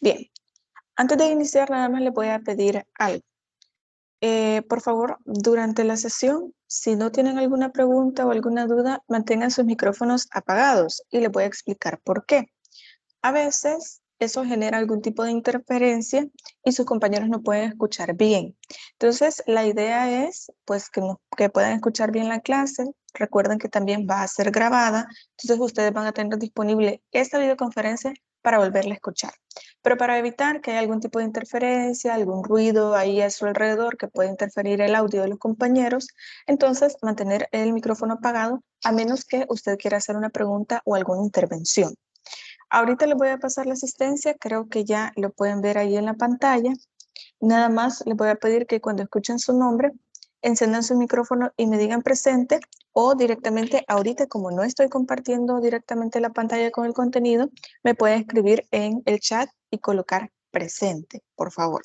Bien, antes de iniciar nada más les voy a pedir algo. Por favor, durante la sesión, si no tienen alguna pregunta o alguna duda, mantengan sus micrófonos apagados y les voy a explicar por qué. A veces eso genera algún tipo de interferencia y sus compañeros no pueden escuchar bien. Entonces, la idea es pues que puedan escuchar bien la clase. Recuerden que también va a ser grabada, entonces ustedes van a tener disponible esta videoconferencia para volverla a escuchar. Pero para evitar que haya algún tipo de interferencia, algún ruido ahí a su alrededor que pueda interferir el audio de los compañeros, entonces mantener el micrófono apagado a menos que usted quiera hacer una pregunta o alguna intervención. Ahorita les voy a pasar la asistencia, creo que ya lo pueden ver ahí en la pantalla. Nada más les voy a pedir que cuando escuchen su nombre, encendan su micrófono y me digan presente o directamente ahorita, como no estoy compartiendo directamente la pantalla con el contenido, me pueden escribir en el chat y colocar presente, por favor.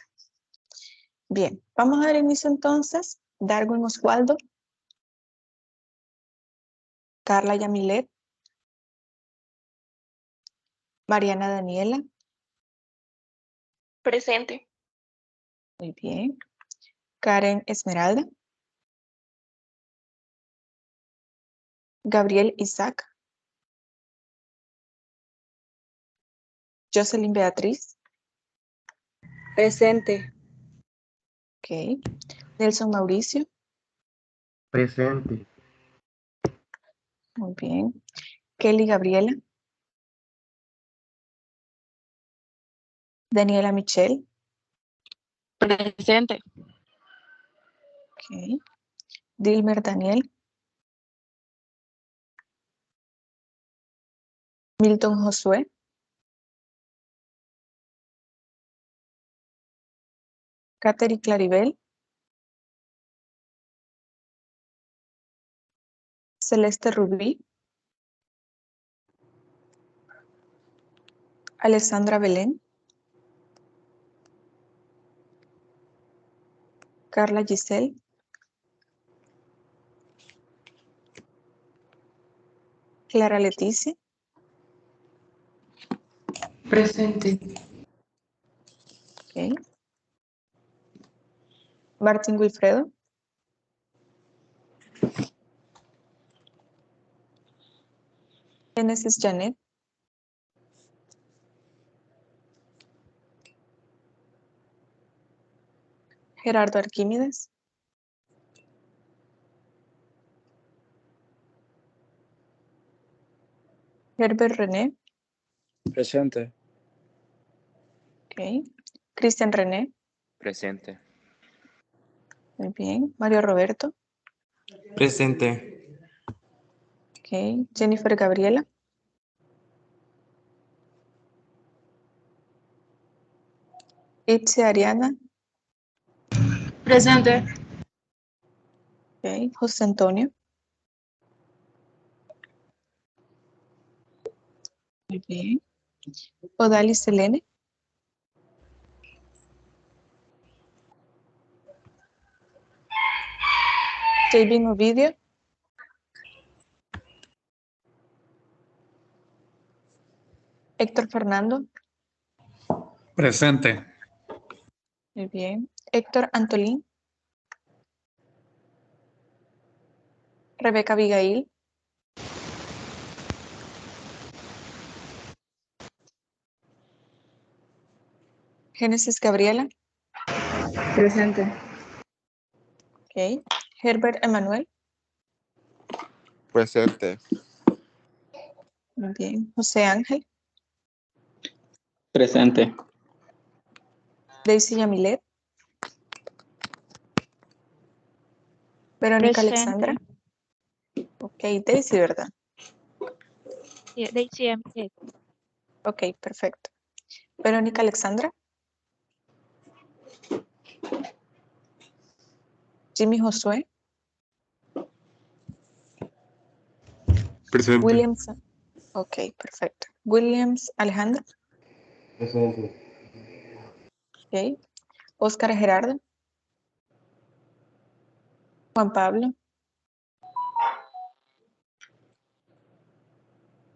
Bien, vamos a dar inicio entonces. Darwin Oswaldo, Carla Yamilet, Mariana Daniela. Presente. Muy bien. Karen Esmeralda. Gabriel Isaac. Jocelyn Beatriz. Presente. Ok. Nelson Mauricio. Presente. Muy bien. Kelly Gabriela. Daniela Michelle. Presente. Ok. Dilmer Daniel. Milton Josué. Katherine Claribel. Celeste Rubí. Alessandra Belén. Carla Giselle. Clara Leticia. Presente. Ok. Martín Wilfredo. Genesis Janet. Gerardo Arquímedes. Herbert René. Presente. Ok. Cristian René. Presente. Muy bien. Mario Roberto. Presente. Ok. Jennifer Gabriela. Itzi Ariana. Presente. Ok. José Antonio. Muy bien. Odalis Selene. Javin Ovidio. Héctor Fernando. Presente. Muy bien. Héctor Antolín. Rebeca Abigail. Génesis Gabriela. Presente. Ok. Herbert Emanuel. Presente. Muy bien. José Ángel. Presente. Daisy Yamilet. Verónica Alexandra. Presente. Ok, Daisy, ¿verdad? Daisy Emilet. Ok, perfecto. Verónica Alexandra. Jimmy Josué. Presente. Williams. Ok, perfecto. Williams Alejandro. Presente. Ok. Oscar Gerardo. Juan Pablo.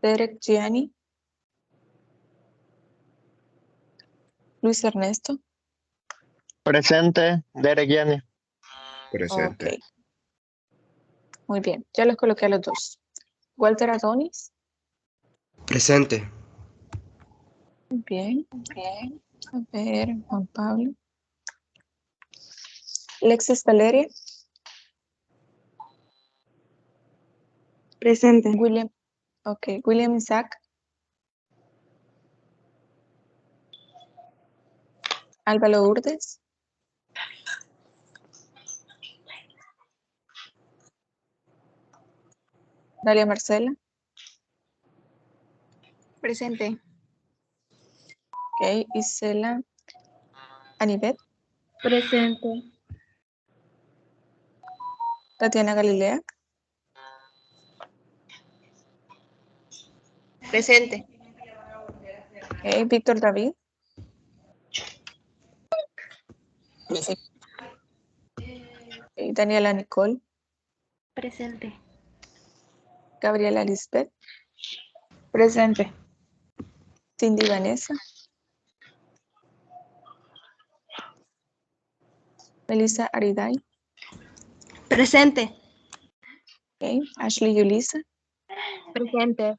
Derek Gianni. Luis Ernesto. Presente. Derek Yanni. Presente. Ok. Muy bien, ya los coloqué a los dos. Walter Adonis. Presente. Muy bien. A ver, Juan Pablo. Alexis Valeria. Presente. William. Ok, William Isaac. Álvaro Urdes. Dalia Marcela. Presente. Ok, Isela. Anibet. Presente. Tatiana Galilea. Presente. Ok, Víctor David. Ok, Daniela Nicole. Presente. Gabriela Lisbeth. Presente. Cindy Vanessa. Melissa Ariday. Presente. Ok, Ashley Yulisa. Presente.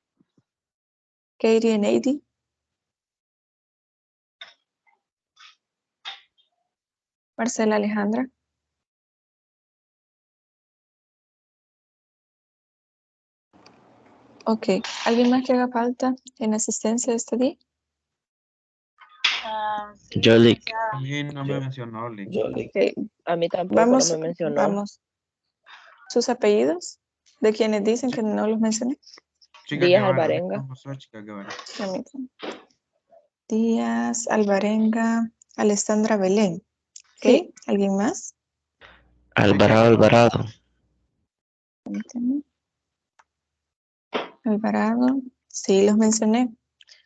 Katie Nady. Marcela Alejandra. Ok, ¿alguien más que haga falta en asistencia de este día? Yolik. A mí no me mencionó, Lick. Ok, A mí tampoco no vamos, me mencionó. vamos. ¿Sus apellidos? ¿De quienes dicen que no los mencioné? Chica Díaz Guevara. Alvarenga. ¿Cómo pasó, Chica Guevara? Permítanme. Díaz, Alvarenga, Alessandra Belén. Ok, Sí. ¿alguien más? Alvarado. Permítanme. Alvarado, sí, los mencioné,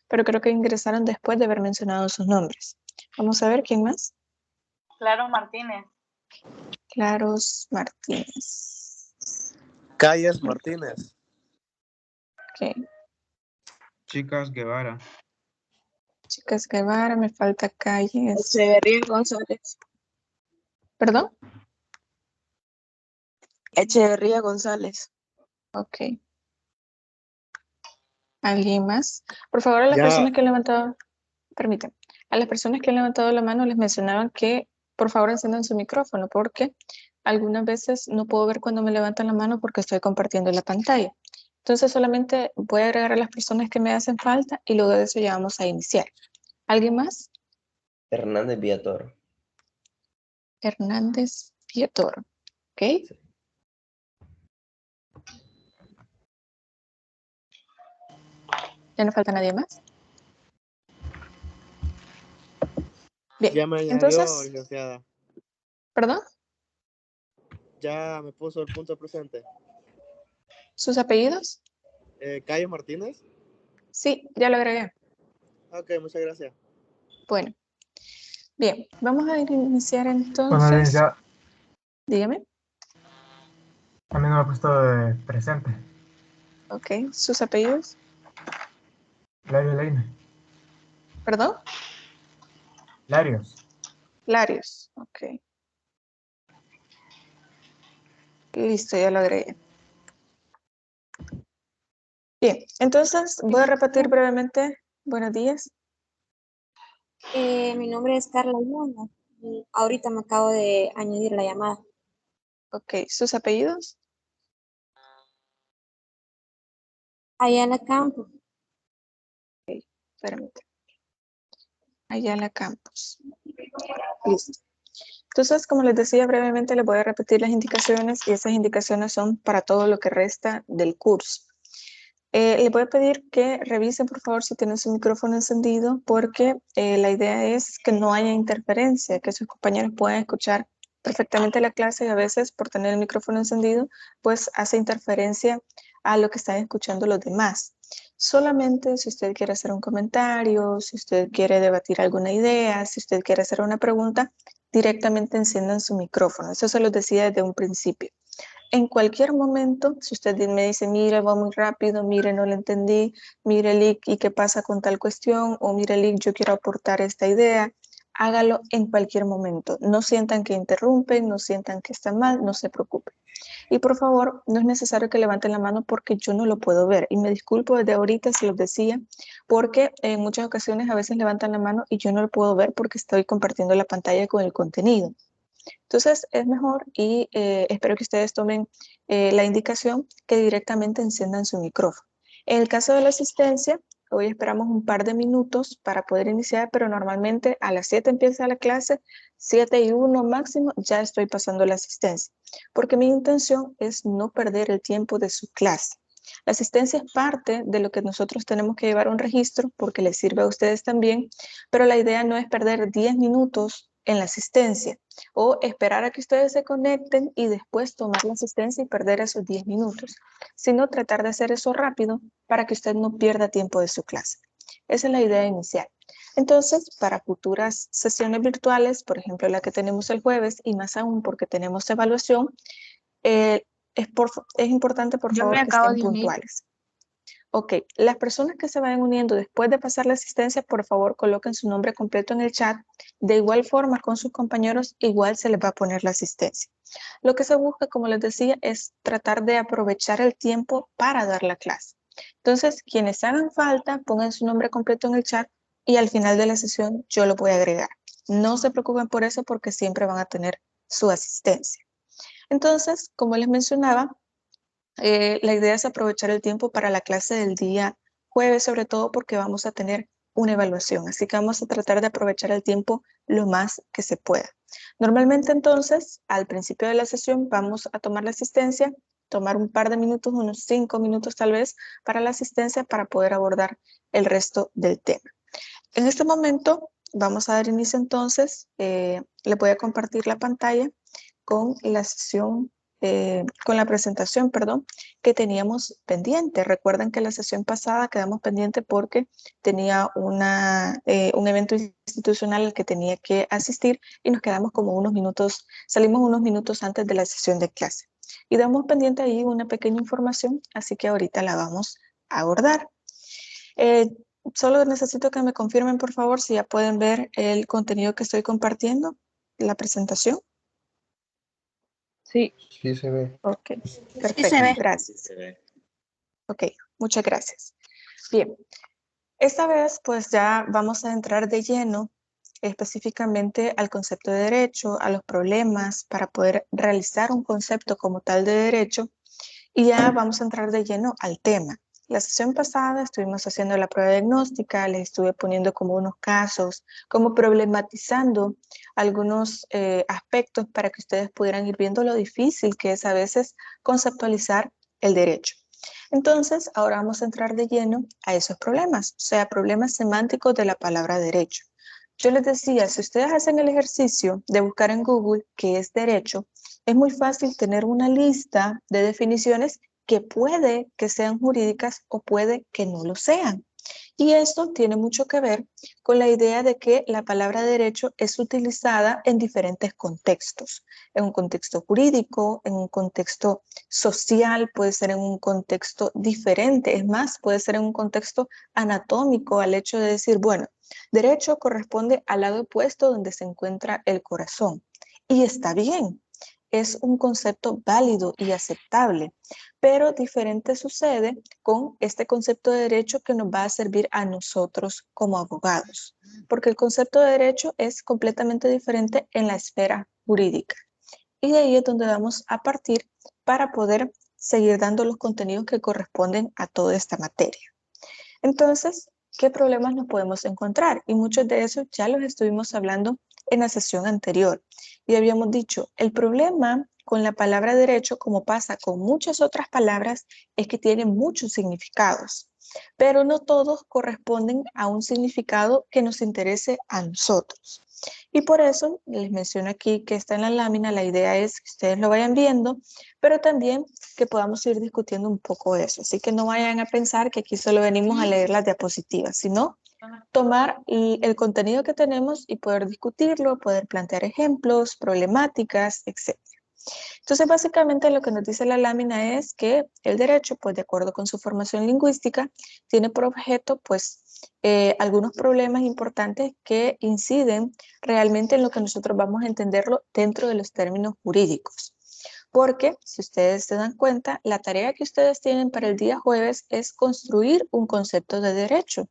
pero creo que ingresaron después de haber mencionado sus nombres. Vamos a ver, ¿quién más? Claro Martínez. Claros Martínez. Calles Martínez. Ok, Chicas Guevara. Chicas Guevara, me falta Calles. Echeverría González. ¿Perdón? Echeverría González. Ok. ¿Alguien más? Por favor, a las Ya. personas que han levantado, permítanme, a las personas que han levantado la mano les mencionaban que por favor enciendan su micrófono porque algunas veces no puedo ver cuando me levantan la mano porque estoy compartiendo la pantalla. Entonces solamente voy a agregar a las personas que me hacen falta y luego de eso ya vamos a iniciar. ¿Alguien más? Hernández Villator. Hernández Pietoro. ¿Ok? ¿Ya no falta nadie más? Bien, Ya me añadió, entonces, licenciada. ¿perdón? Ya me puso el punto presente. ¿Sus apellidos? Calles Martínez. Sí, ya lo agregué. Ok, muchas gracias. Bueno, bien, vamos a iniciar Bueno, entonces. ya Dígame. a mí no me ha puesto de presente. Ok, ¿sus apellidos? Lario Leine. ¿Perdón? Larios. Larios. Ok. Listo, ya lo agregué. Bien, entonces voy a repetir brevemente. Buenos días. Mi nombre es Carla Ivana y ahorita me acabo de añadir la llamada. Ok, ¿sus apellidos? Ayala Campos. Permítame. Ayala Campos. Listo. Entonces, como les decía brevemente, les voy a repetir las indicaciones y esas indicaciones son para todo lo que resta del curso. Les voy a pedir que revisen, por favor, si tienen su micrófono encendido, porque la idea es que no haya interferencia, que sus compañeros puedan escuchar perfectamente la clase y a veces, por tener el micrófono encendido, pues hace interferencia a lo que están escuchando los demás. Solamente si usted quiere hacer un comentario, si usted quiere debatir alguna idea, si usted quiere hacer una pregunta, directamente enciendan su micrófono. Eso se los decía desde un principio. En cualquier momento, si usted me dice, mire, va muy rápido, mire, no lo entendí, mire, Lick, ¿y qué pasa con tal cuestión? O mire, Lick, yo quiero aportar esta idea. hágalo en cualquier momento. No sientan que interrumpen, no sientan que está mal, no se preocupen. Y por favor, no es necesario que levanten la mano porque yo no lo puedo ver. Y me disculpo desde ahorita si los decía, porque en muchas ocasiones a veces levantan la mano y yo no lo puedo ver porque estoy compartiendo la pantalla con el contenido. Entonces es mejor y espero que ustedes tomen la indicación que directamente enciendan su micrófono. En el caso de la asistencia, hoy esperamos un par de minutos para poder iniciar, pero normalmente a las 7 empieza la clase, 7:01 máximo, ya estoy pasando la asistencia, porque mi intención es no perder el tiempo de su clase. La asistencia es parte de lo que nosotros tenemos que llevar un registro porque les sirve a ustedes también, pero la idea no es perder 10 minutos en la asistencia o esperar a que ustedes se conecten y después tomar la asistencia y perder esos 10 minutos, sino tratar de hacer eso rápido para que usted no pierda tiempo de su clase. Esa es la idea inicial. Entonces, para futuras sesiones virtuales, por ejemplo, la que tenemos el jueves y más aún porque tenemos evaluación, es importante, por favor, que estén puntuales. Ok, las personas que se vayan uniendo después de pasar la asistencia, por favor, coloquen su nombre completo en el chat. De igual forma, con sus compañeros, igual se les va a poner la asistencia. Lo que se busca, como les decía, es tratar de aprovechar el tiempo para dar la clase. Entonces, quienes hagan falta, pongan su nombre completo en el chat y al final de la sesión yo lo voy a agregar. No se preocupen por eso porque siempre van a tener su asistencia. Entonces, como les mencionaba, la idea es aprovechar el tiempo para la clase del día jueves, sobre todo porque vamos a tener una evaluación, así que vamos a tratar de aprovechar el tiempo lo más que se pueda. Normalmente entonces, al principio de la sesión vamos a tomar la asistencia, tomar un par de minutos, unos 5 minutos tal vez, para la asistencia para poder abordar el resto del tema. En este momento vamos a dar inicio entonces, les voy a compartir la pantalla con la sesión con la presentación, perdón, que teníamos pendiente. Recuerden que la sesión pasada quedamos pendiente porque tenía un evento institucional al que tenía que asistir y nos quedamos como unos minutos, salimos unos minutos antes de la sesión de clase. Y damos pendiente ahí una pequeña información, así que ahorita la vamos a abordar. Solo necesito que me confirmen, por favor, si ya pueden ver el contenido que estoy compartiendo, la presentación. Sí. Sí se ve. Ok, perfecto, Sí se ve. gracias. Ok, muchas gracias. Bien, esta vez pues ya vamos a entrar de lleno específicamente al concepto de derecho, a los problemas para poder realizar un concepto como tal de derecho y ya vamos a entrar de lleno al tema. La sesión pasada estuvimos haciendo la prueba diagnóstica, les estuve poniendo como unos casos, como problematizando algunos aspectos para que ustedes pudieran ir viendo lo difícil que es a veces conceptualizar el derecho. Entonces, ahora vamos a entrar de lleno a esos problemas, o sea, problemas semánticos de la palabra derecho. Yo les decía, si ustedes hacen el ejercicio de buscar en Google qué es derecho, es muy fácil tener una lista de definiciones que puede que sean jurídicas o puede que no lo sean. Y esto tiene mucho que ver con la idea de que la palabra derecho es utilizada en diferentes contextos. En un contexto jurídico, en un contexto social, puede ser en un contexto diferente. Es más, puede ser en un contexto anatómico al hecho de decir, bueno, derecho corresponde al lado opuesto donde se encuentra el corazón. Y está bien. Es un concepto válido y aceptable, pero diferente sucede con este concepto de derecho que nos va a servir a nosotros como abogados, porque el concepto de derecho es completamente diferente en la esfera jurídica. Y de ahí es donde vamos a partir para poder seguir dando los contenidos que corresponden a toda esta materia. Entonces, ¿qué problemas nos podemos encontrar? Y muchos de esos ya los estuvimos hablando en la sesión anterior. Y habíamos dicho, el problema con la palabra derecho, como pasa con muchas otras palabras, es que tiene muchos significados, pero no todos corresponden a un significado que nos interese a nosotros. Y por eso les menciono aquí que está en la lámina, la idea es que ustedes lo vayan viendo, pero también que podamos ir discutiendo un poco eso. Así que no vayan a pensar que aquí solo venimos a leer las diapositivas, sino tomar el contenido que tenemos y poder discutirlo, poder plantear ejemplos, problemáticas, etc. Entonces, básicamente lo que nos dice la lámina es que el derecho, pues de acuerdo con su formación lingüística, tiene por objeto, pues, algunos problemas importantes que inciden realmente en lo que nosotros vamos a entenderlo dentro de los términos jurídicos. Porque, si ustedes se dan cuenta, la tarea que ustedes tienen para el día jueves es construir un concepto de derecho.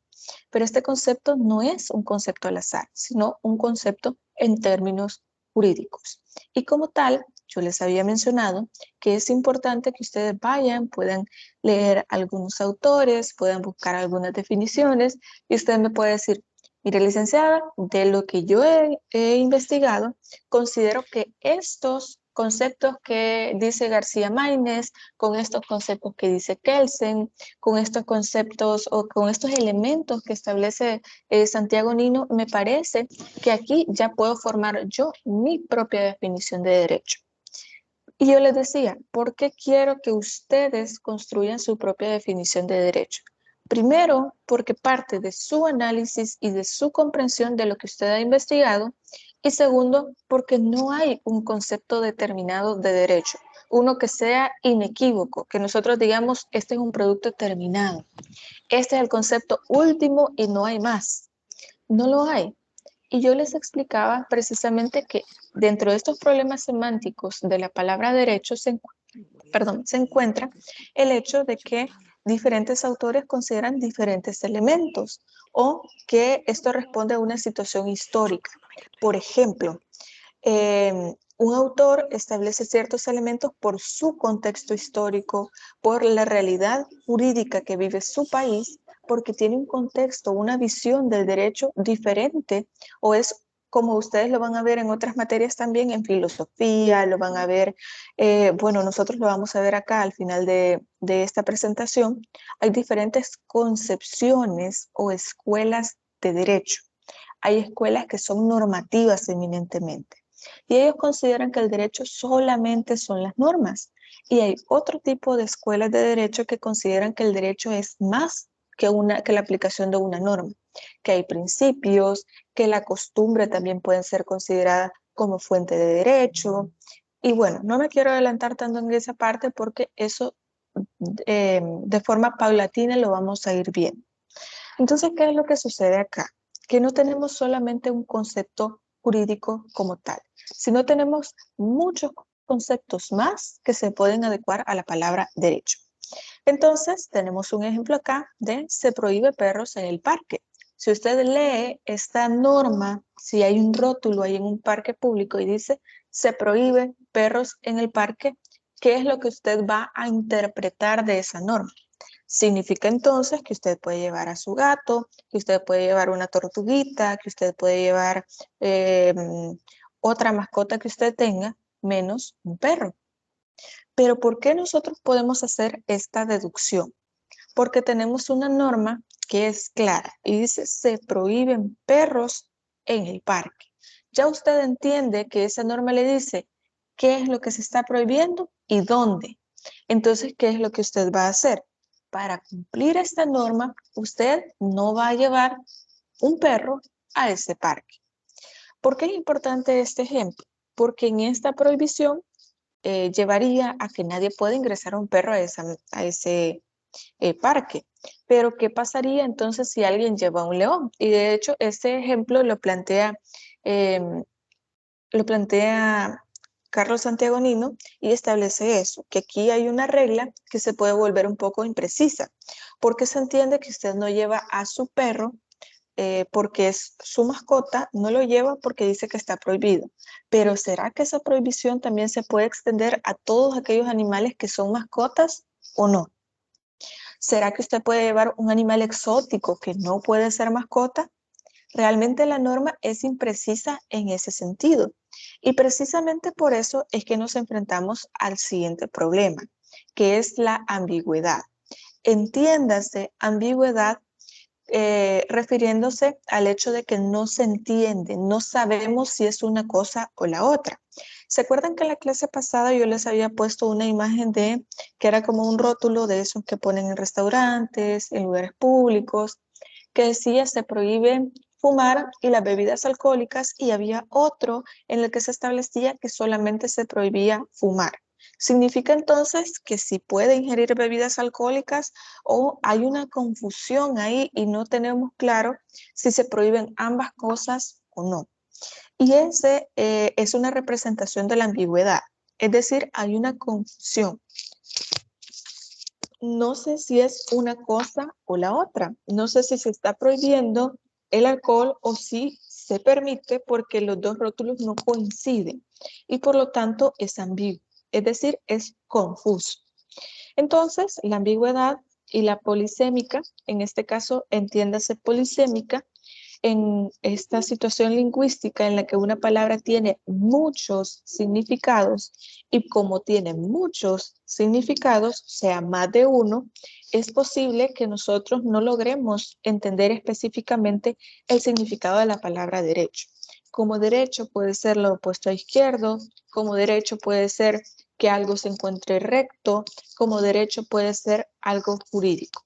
Pero este concepto no es un concepto al azar, sino un concepto en términos jurídicos. Y como tal, yo les había mencionado que es importante que ustedes vayan, puedan leer algunos autores, puedan buscar algunas definiciones y usted me puede decir, mire, licenciada, de lo que yo he investigado, considero que estos conceptos que dice García Maínez, con estos conceptos que dice Kelsen, con estos conceptos o con estos elementos que establece Santiago Nino, me parece que aquí ya puedo formar yo mi propia definición de derecho. Y yo les decía, ¿por qué quiero que ustedes construyan su propia definición de derecho? Primero, porque parte de su análisis y de su comprensión de lo que usted ha investigado. Y segundo, porque no hay un concepto determinado de derecho, uno que sea inequívoco, que nosotros digamos, este es un producto terminado. Este es el concepto último y no hay más. No lo hay. Y yo les explicaba precisamente que dentro de estos problemas semánticos de la palabra derecho se encuentra el hecho de que diferentes autores consideran diferentes elementos o que esto responde a una situación histórica. Por ejemplo, un autor establece ciertos elementos por su contexto histórico, por la realidad jurídica que vive su país, porque tiene un contexto, una visión del derecho diferente, o es como ustedes lo van a ver en otras materias también, en filosofía, lo van a ver, bueno, nosotros lo vamos a ver acá al final de esta presentación, hay diferentes concepciones o escuelas de derecho. Hay escuelas que son normativas eminentemente. Y ellos consideran que el derecho solamente son las normas. Y hay otro tipo de escuelas de derecho que consideran que el derecho es más que la aplicación de una norma, que hay principios, que la costumbre también pueden ser consideradas como fuente de derecho. Y bueno, no me quiero adelantar tanto en esa parte porque eso de forma paulatina lo vamos a ir viendo. Entonces, ¿qué es lo que sucede acá? Que no tenemos solamente un concepto jurídico como tal, sino tenemos muchos conceptos más que se pueden adecuar a la palabra derecho. Entonces, tenemos un ejemplo acá de se prohíbe perros en el parque. Si usted lee esta norma, si hay un rótulo ahí en un parque público y dice se prohíbe perros en el parque, ¿qué es lo que usted va a interpretar de esa norma? Significa entonces que usted puede llevar a su gato, que usted puede llevar una tortuguita, que usted puede llevar otra mascota que usted tenga, menos un perro. Pero ¿por qué nosotros podemos hacer esta deducción? Porque tenemos una norma que es clara y dice se prohíben perros en el parque. Ya usted entiende que esa norma le dice qué es lo que se está prohibiendo y dónde. Entonces, ¿qué es lo que usted va a hacer? Para cumplir esta norma, usted no va a llevar un perro a ese parque. ¿Por qué es importante este ejemplo? Porque en esta prohibición llevaría a que nadie pueda ingresar a un perro a ese parque. Pero, ¿qué pasaría entonces si alguien lleva un león? Y de hecho, este ejemplo lo plantea Carlos Santiago Nino y establece eso, que aquí hay una regla que se puede volver un poco imprecisa, porque se entiende que usted no lleva a su perro porque es su mascota, no lo lleva porque dice que está prohibido. Pero ¿será que esa prohibición también se puede extender a todos aquellos animales que son mascotas o no? ¿Será que usted puede llevar un animal exótico que no puede ser mascota? Realmente la norma es imprecisa en ese sentido. Y precisamente por eso es que nos enfrentamos al siguiente problema, que es la ambigüedad. Entiéndase ambigüedad refiriéndose al hecho de que no se entiende, no sabemos si es una cosa o la otra. ¿Se acuerdan que en la clase pasada yo les había puesto una imagen que era como un rótulo de esos que ponen en restaurantes, en lugares públicos, que decía se prohíbe fumar y las bebidas alcohólicas y había otro en el que se establecía que solamente se prohibía fumar? Significa entonces que si puede ingerir bebidas alcohólicas o hay una confusión ahí y no tenemos claro si se prohíben ambas cosas o no. Y ese es una representación de la ambigüedad, es decir, hay una confusión. No sé si es una cosa o la otra. No sé si se está prohibiendo el alcohol o si se permite porque los dos rótulos no coinciden y por lo tanto es ambiguo, es decir, es confuso. Entonces, la ambigüedad y la polisémica, en este caso entiéndase polisémica, en esta situación lingüística en la que una palabra tiene muchos significados y como tiene muchos significados, sea más de uno, es posible que nosotros no logremos entender específicamente el significado de la palabra derecho. Como derecho puede ser lo opuesto a izquierdo, como derecho puede ser que algo se encuentre recto, como derecho puede ser algo jurídico.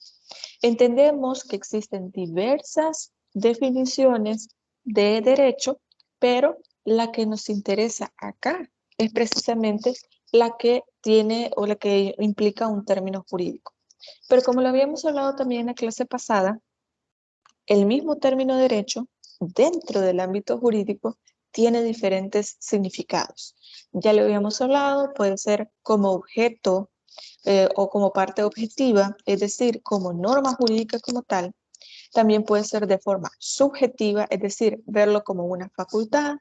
Entendemos que existen diversas definiciones de derecho, pero la que nos interesa acá es precisamente la que tiene o la que implica un término jurídico. Pero como lo habíamos hablado también en la clase pasada, el mismo término derecho dentro del ámbito jurídico tiene diferentes significados. Ya lo habíamos hablado, puede ser como objeto o como parte objetiva, es decir, como norma jurídica como tal. También puede ser de forma subjetiva, es decir, verlo como una facultad,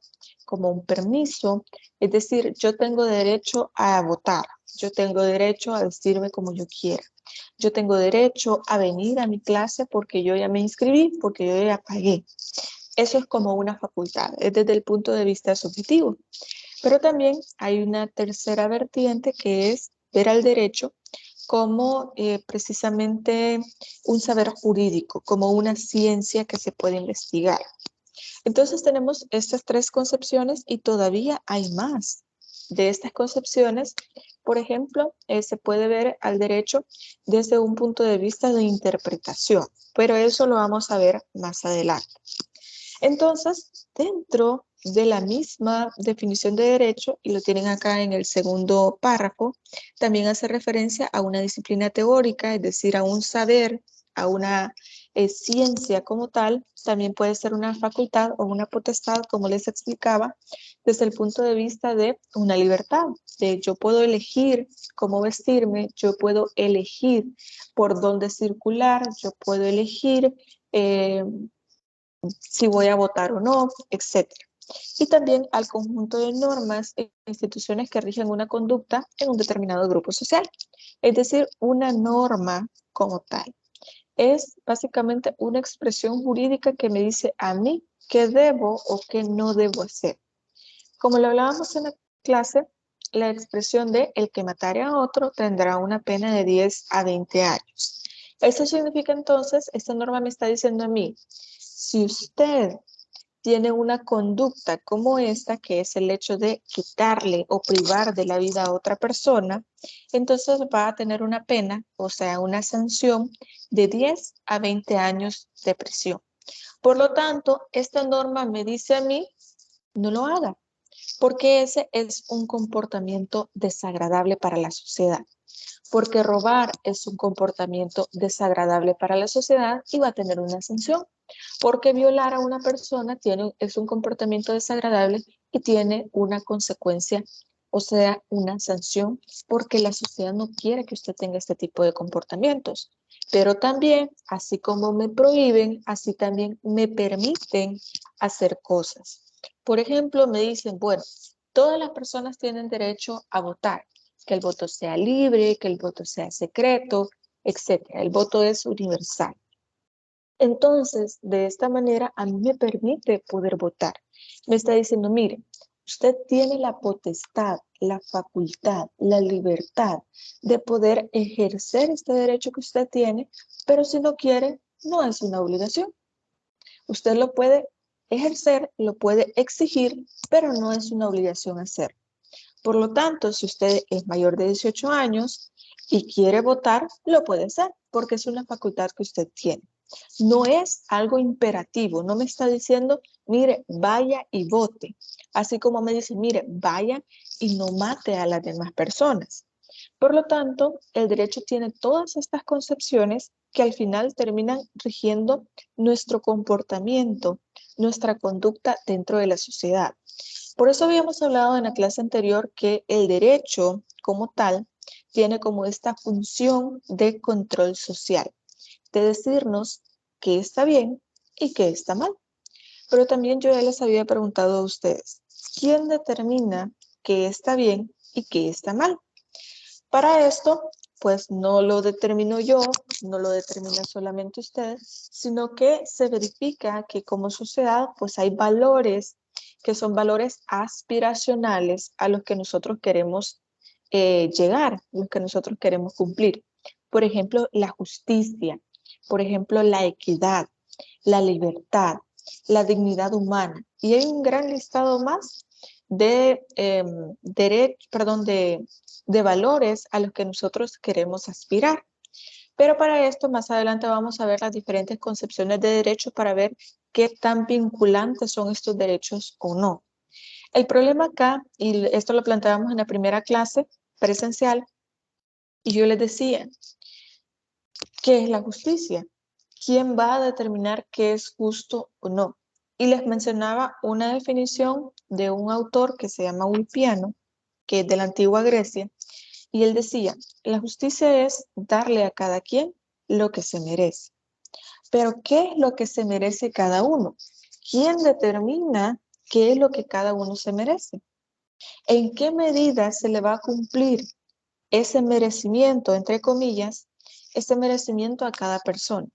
como un permiso, es decir, yo tengo derecho a votar, yo tengo derecho a vestirme como yo quiera, yo tengo derecho a venir a mi clase porque yo ya me inscribí, porque yo ya pagué. Eso es como una facultad, es desde el punto de vista subjetivo. Pero también hay una tercera vertiente que es ver al derecho como precisamente un saber jurídico, como una ciencia que se puede investigar. Entonces tenemos estas tres concepciones y todavía hay más de estas concepciones. Por ejemplo, se puede ver al derecho desde un punto de vista de interpretación, pero eso lo vamos a ver más adelante. Entonces, dentro de la misma definición de derecho, y lo tienen acá en el segundo párrafo, también hace referencia a una disciplina teórica, es decir, a un saber, a una ciencia como tal, también puede ser una facultad o una potestad, como les explicaba, desde el punto de vista de una libertad, de yo puedo elegir cómo vestirme, yo puedo elegir por dónde circular, yo puedo elegir si voy a votar o no, etc. Y también al conjunto de normas e instituciones que rigen una conducta en un determinado grupo social. Es decir, una norma como tal. Es básicamente una expresión jurídica que me dice a mí qué debo o qué no debo hacer. Como lo hablábamos en la clase, la expresión de el que matare a otro tendrá una pena de 10 a 20 años. Esto significa entonces, esta norma me está diciendo a mí, si usted tiene una conducta como esta, que es el hecho de quitarle o privar de la vida a otra persona, entonces va a tener una pena, o sea, una sanción de 10 a 20 años de prisión. Por lo tanto, esta norma me dice a mí, no lo haga, porque ese es un comportamiento desagradable para la sociedad. Porque robar es un comportamiento desagradable para la sociedad y va a tener una sanción. Porque violar a una persona es un comportamiento desagradable y tiene una consecuencia, o sea, una sanción, porque la sociedad no quiere que usted tenga este tipo de comportamientos. Pero también, así como me prohíben, así también me permiten hacer cosas. Por ejemplo, me dicen, bueno, todas las personas tienen derecho a votar, que el voto sea libre, que el voto sea secreto, etc. El voto es universal. Entonces, de esta manera, a mí me permite poder votar. Me está diciendo, mire, usted tiene la potestad, la facultad, la libertad de poder ejercer este derecho que usted tiene, pero si no quiere, no es una obligación. Usted lo puede ejercer, lo puede exigir, pero no es una obligación hacerlo. Por lo tanto, si usted es mayor de 18 años y quiere votar, lo puede hacer, porque es una facultad que usted tiene. No es algo imperativo, no me está diciendo, mire, vaya y vote. Así como me dice, mire, vaya y no mate a las demás personas. Por lo tanto, el derecho tiene todas estas concepciones que al final terminan rigiendo nuestro comportamiento, nuestra conducta dentro de la sociedad. Por eso habíamos hablado en la clase anterior que el derecho como tal tiene como esta función de control social, de decirnos qué está bien y qué está mal. Pero también yo ya les había preguntado a ustedes, ¿quién determina qué está bien y qué está mal? Para esto, pues no lo determino yo, no lo determina solamente usted, sino que se verifica que como sociedad, pues hay valores que son valores aspiracionales a los que nosotros queremos llegar, los que nosotros queremos cumplir. Por ejemplo, la justicia, por ejemplo, la equidad, la libertad, la dignidad humana. Y hay un gran listado más de de valores a los que nosotros queremos aspirar. Pero para esto más adelante vamos a ver las diferentes concepciones de derecho para ver qué tan vinculantes son estos derechos o no. El problema acá, y esto lo planteábamos en la primera clase presencial, y yo les decía, ¿qué es la justicia? ¿Quién va a determinar qué es justo o no? Y les mencionaba una definición de un autor que se llama Ulpiano, que es de la antigua Grecia, y él decía, la justicia es darle a cada quien lo que se merece. Pero ¿qué es lo que se merece cada uno? ¿Quién determina qué es lo que cada uno se merece? ¿En qué medida se le va a cumplir ese merecimiento, entre comillas, ese merecimiento a cada persona?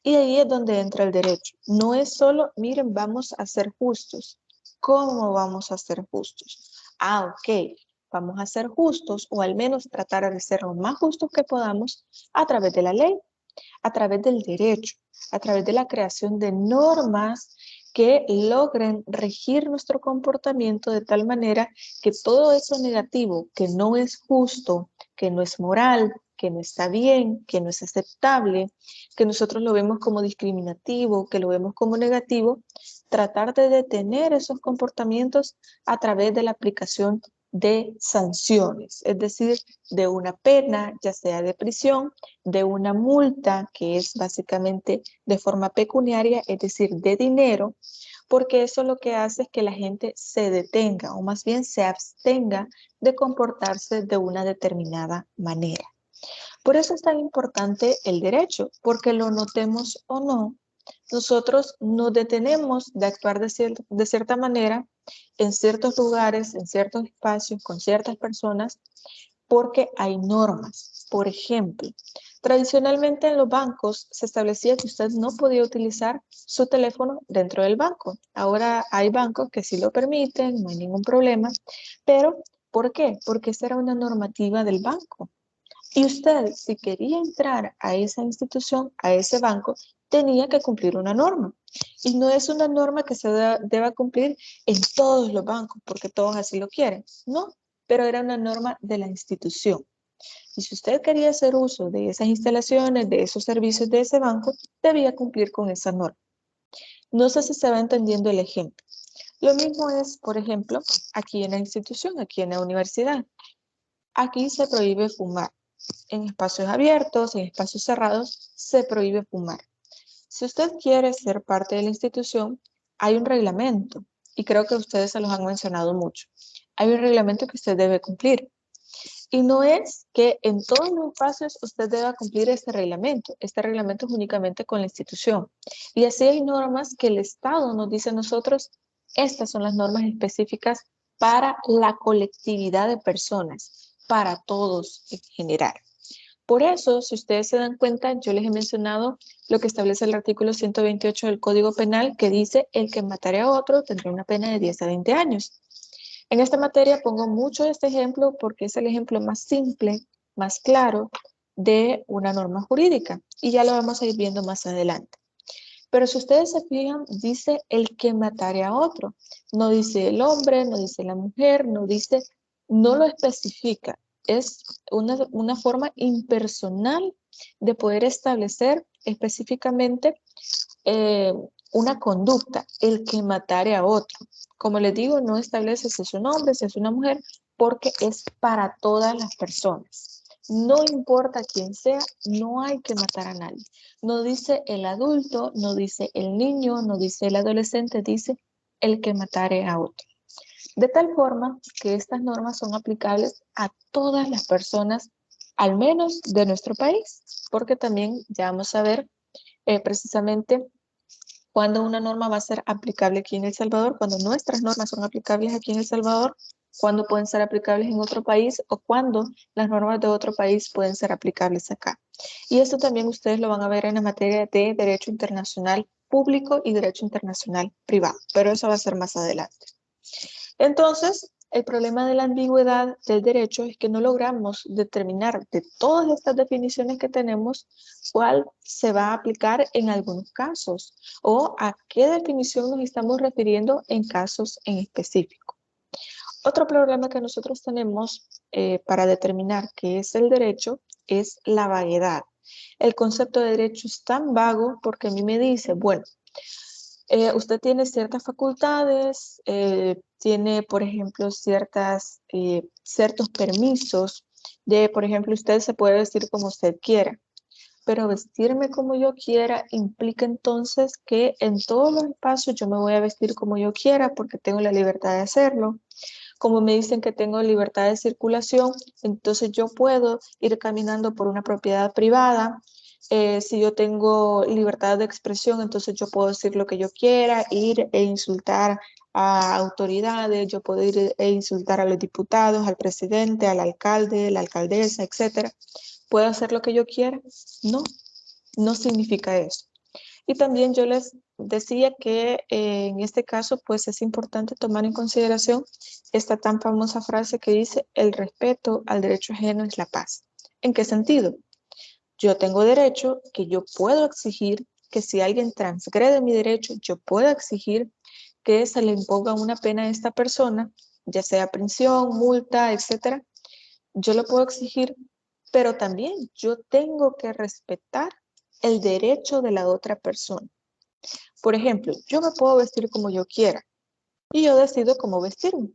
Y ahí es donde entra el derecho. No es solo, miren, vamos a ser justos. ¿Cómo vamos a ser justos? Ok, vamos a ser justos o al menos tratar de ser lo más justos que podamos a través de la ley, a través del derecho, a través de la creación de normas que logren regir nuestro comportamiento de tal manera que todo eso negativo, que no es justo, que no es moral, que no está bien, que no es aceptable, que nosotros lo vemos como discriminativo, que lo vemos como negativo, tratar de detener esos comportamientos a través de la aplicación de sanciones, es decir, de una pena, ya sea de prisión, de una multa, que es básicamente de forma pecuniaria, es decir, de dinero, porque eso lo que hace es que la gente se detenga, o más bien se abstenga de comportarse de una determinada manera. Por eso es tan importante el derecho, porque lo notemos o no, nosotros nos detenemos de actuar de cierta manera en ciertos lugares, en ciertos espacios, con ciertas personas, porque hay normas. Por ejemplo, tradicionalmente en los bancos se establecía que usted no podía utilizar su teléfono dentro del banco. Ahora hay bancos que sí lo permiten, no hay ningún problema, pero ¿por qué? Porque esa era una normativa del banco. Y usted, si quería entrar a esa institución, a ese banco, tenía que cumplir una norma. Y no es una norma que se deba cumplir en todos los bancos, porque todos así lo quieren. No, pero era una norma de la institución. Y si usted quería hacer uso de esas instalaciones, de esos servicios de ese banco, debía cumplir con esa norma. No sé si se va entendiendo el ejemplo. Lo mismo es, por ejemplo, aquí en la institución, aquí en la universidad. Aquí se prohíbe fumar. En espacios abiertos, en espacios cerrados, se prohíbe fumar. Si usted quiere ser parte de la institución, hay un reglamento, y creo que ustedes se los han mencionado mucho. Hay un reglamento que usted debe cumplir. Y no es que en todos los espacios usted deba cumplir este reglamento. Este reglamento es únicamente con la institución. Y así hay normas que el Estado nos dice a nosotros, estas son las normas específicas para la colectividad de personas, para todos en general. Por eso, si ustedes se dan cuenta, yo les he mencionado lo que establece el artículo 128 del Código Penal, que dice el que matare a otro tendrá una pena de 10 a 20 años. En esta materia pongo mucho este ejemplo porque es el ejemplo más simple, más claro de una norma jurídica y ya lo vamos a ir viendo más adelante. Pero si ustedes se fijan, dice el que matare a otro. No dice el hombre, no dice la mujer, no dice, no lo especifica. Es una forma impersonal de poder establecer específicamente una conducta, el que matare a otro. Como les digo, no establece si es un hombre, si es una mujer, porque es para todas las personas. No importa quién sea, no hay que matar a nadie. No dice el adulto, no dice el niño, no dice el adolescente, dice el que matare a otro. De tal forma que estas normas son aplicables a todas las personas, al menos de nuestro país, porque también ya vamos a ver precisamente cuando una norma va a ser aplicable aquí en El Salvador, cuando nuestras normas son aplicables aquí en El Salvador, cuando pueden ser aplicables en otro país o cuando las normas de otro país pueden ser aplicables acá. Y esto también ustedes lo van a ver en la materia de Derecho Internacional Público y Derecho Internacional Privado, pero eso va a ser más adelante. Entonces, el problema de la ambigüedad del derecho es que no logramos determinar de todas estas definiciones que tenemos cuál se va a aplicar en algunos casos o a qué definición nos estamos refiriendo en casos en específico. Otro problema que nosotros tenemos para determinar qué es el derecho es la vaguedad. El concepto de derecho es tan vago porque a mí me dice, bueno, usted tiene ciertas facultades, tiene, por ejemplo, ciertos permisos de, por ejemplo, usted se puede vestir como usted quiera, pero vestirme como yo quiera implica entonces que en todos los espacios yo me voy a vestir como yo quiera porque tengo la libertad de hacerlo. Como me dicen que tengo libertad de circulación, entonces yo puedo ir caminando por una propiedad privada. Si yo tengo libertad de expresión, entonces yo puedo decir lo que yo quiera, ir e insultar a autoridades, yo puedo ir e insultar a los diputados, al presidente, al alcalde, la alcaldesa, etc. ¿Puedo hacer lo que yo quiera? No, no significa eso. Y también yo les decía que en este caso pues es importante tomar en consideración esta tan famosa frase que dice el respeto al derecho ajeno es la paz. ¿En qué sentido? Yo tengo derecho que yo puedo exigir que si alguien transgrede mi derecho, yo puedo exigir que se le imponga una pena a esta persona, ya sea prisión, multa, etc. Yo lo puedo exigir, pero también yo tengo que respetar el derecho de la otra persona. Por ejemplo, yo me puedo vestir como yo quiera y yo decido cómo vestirme.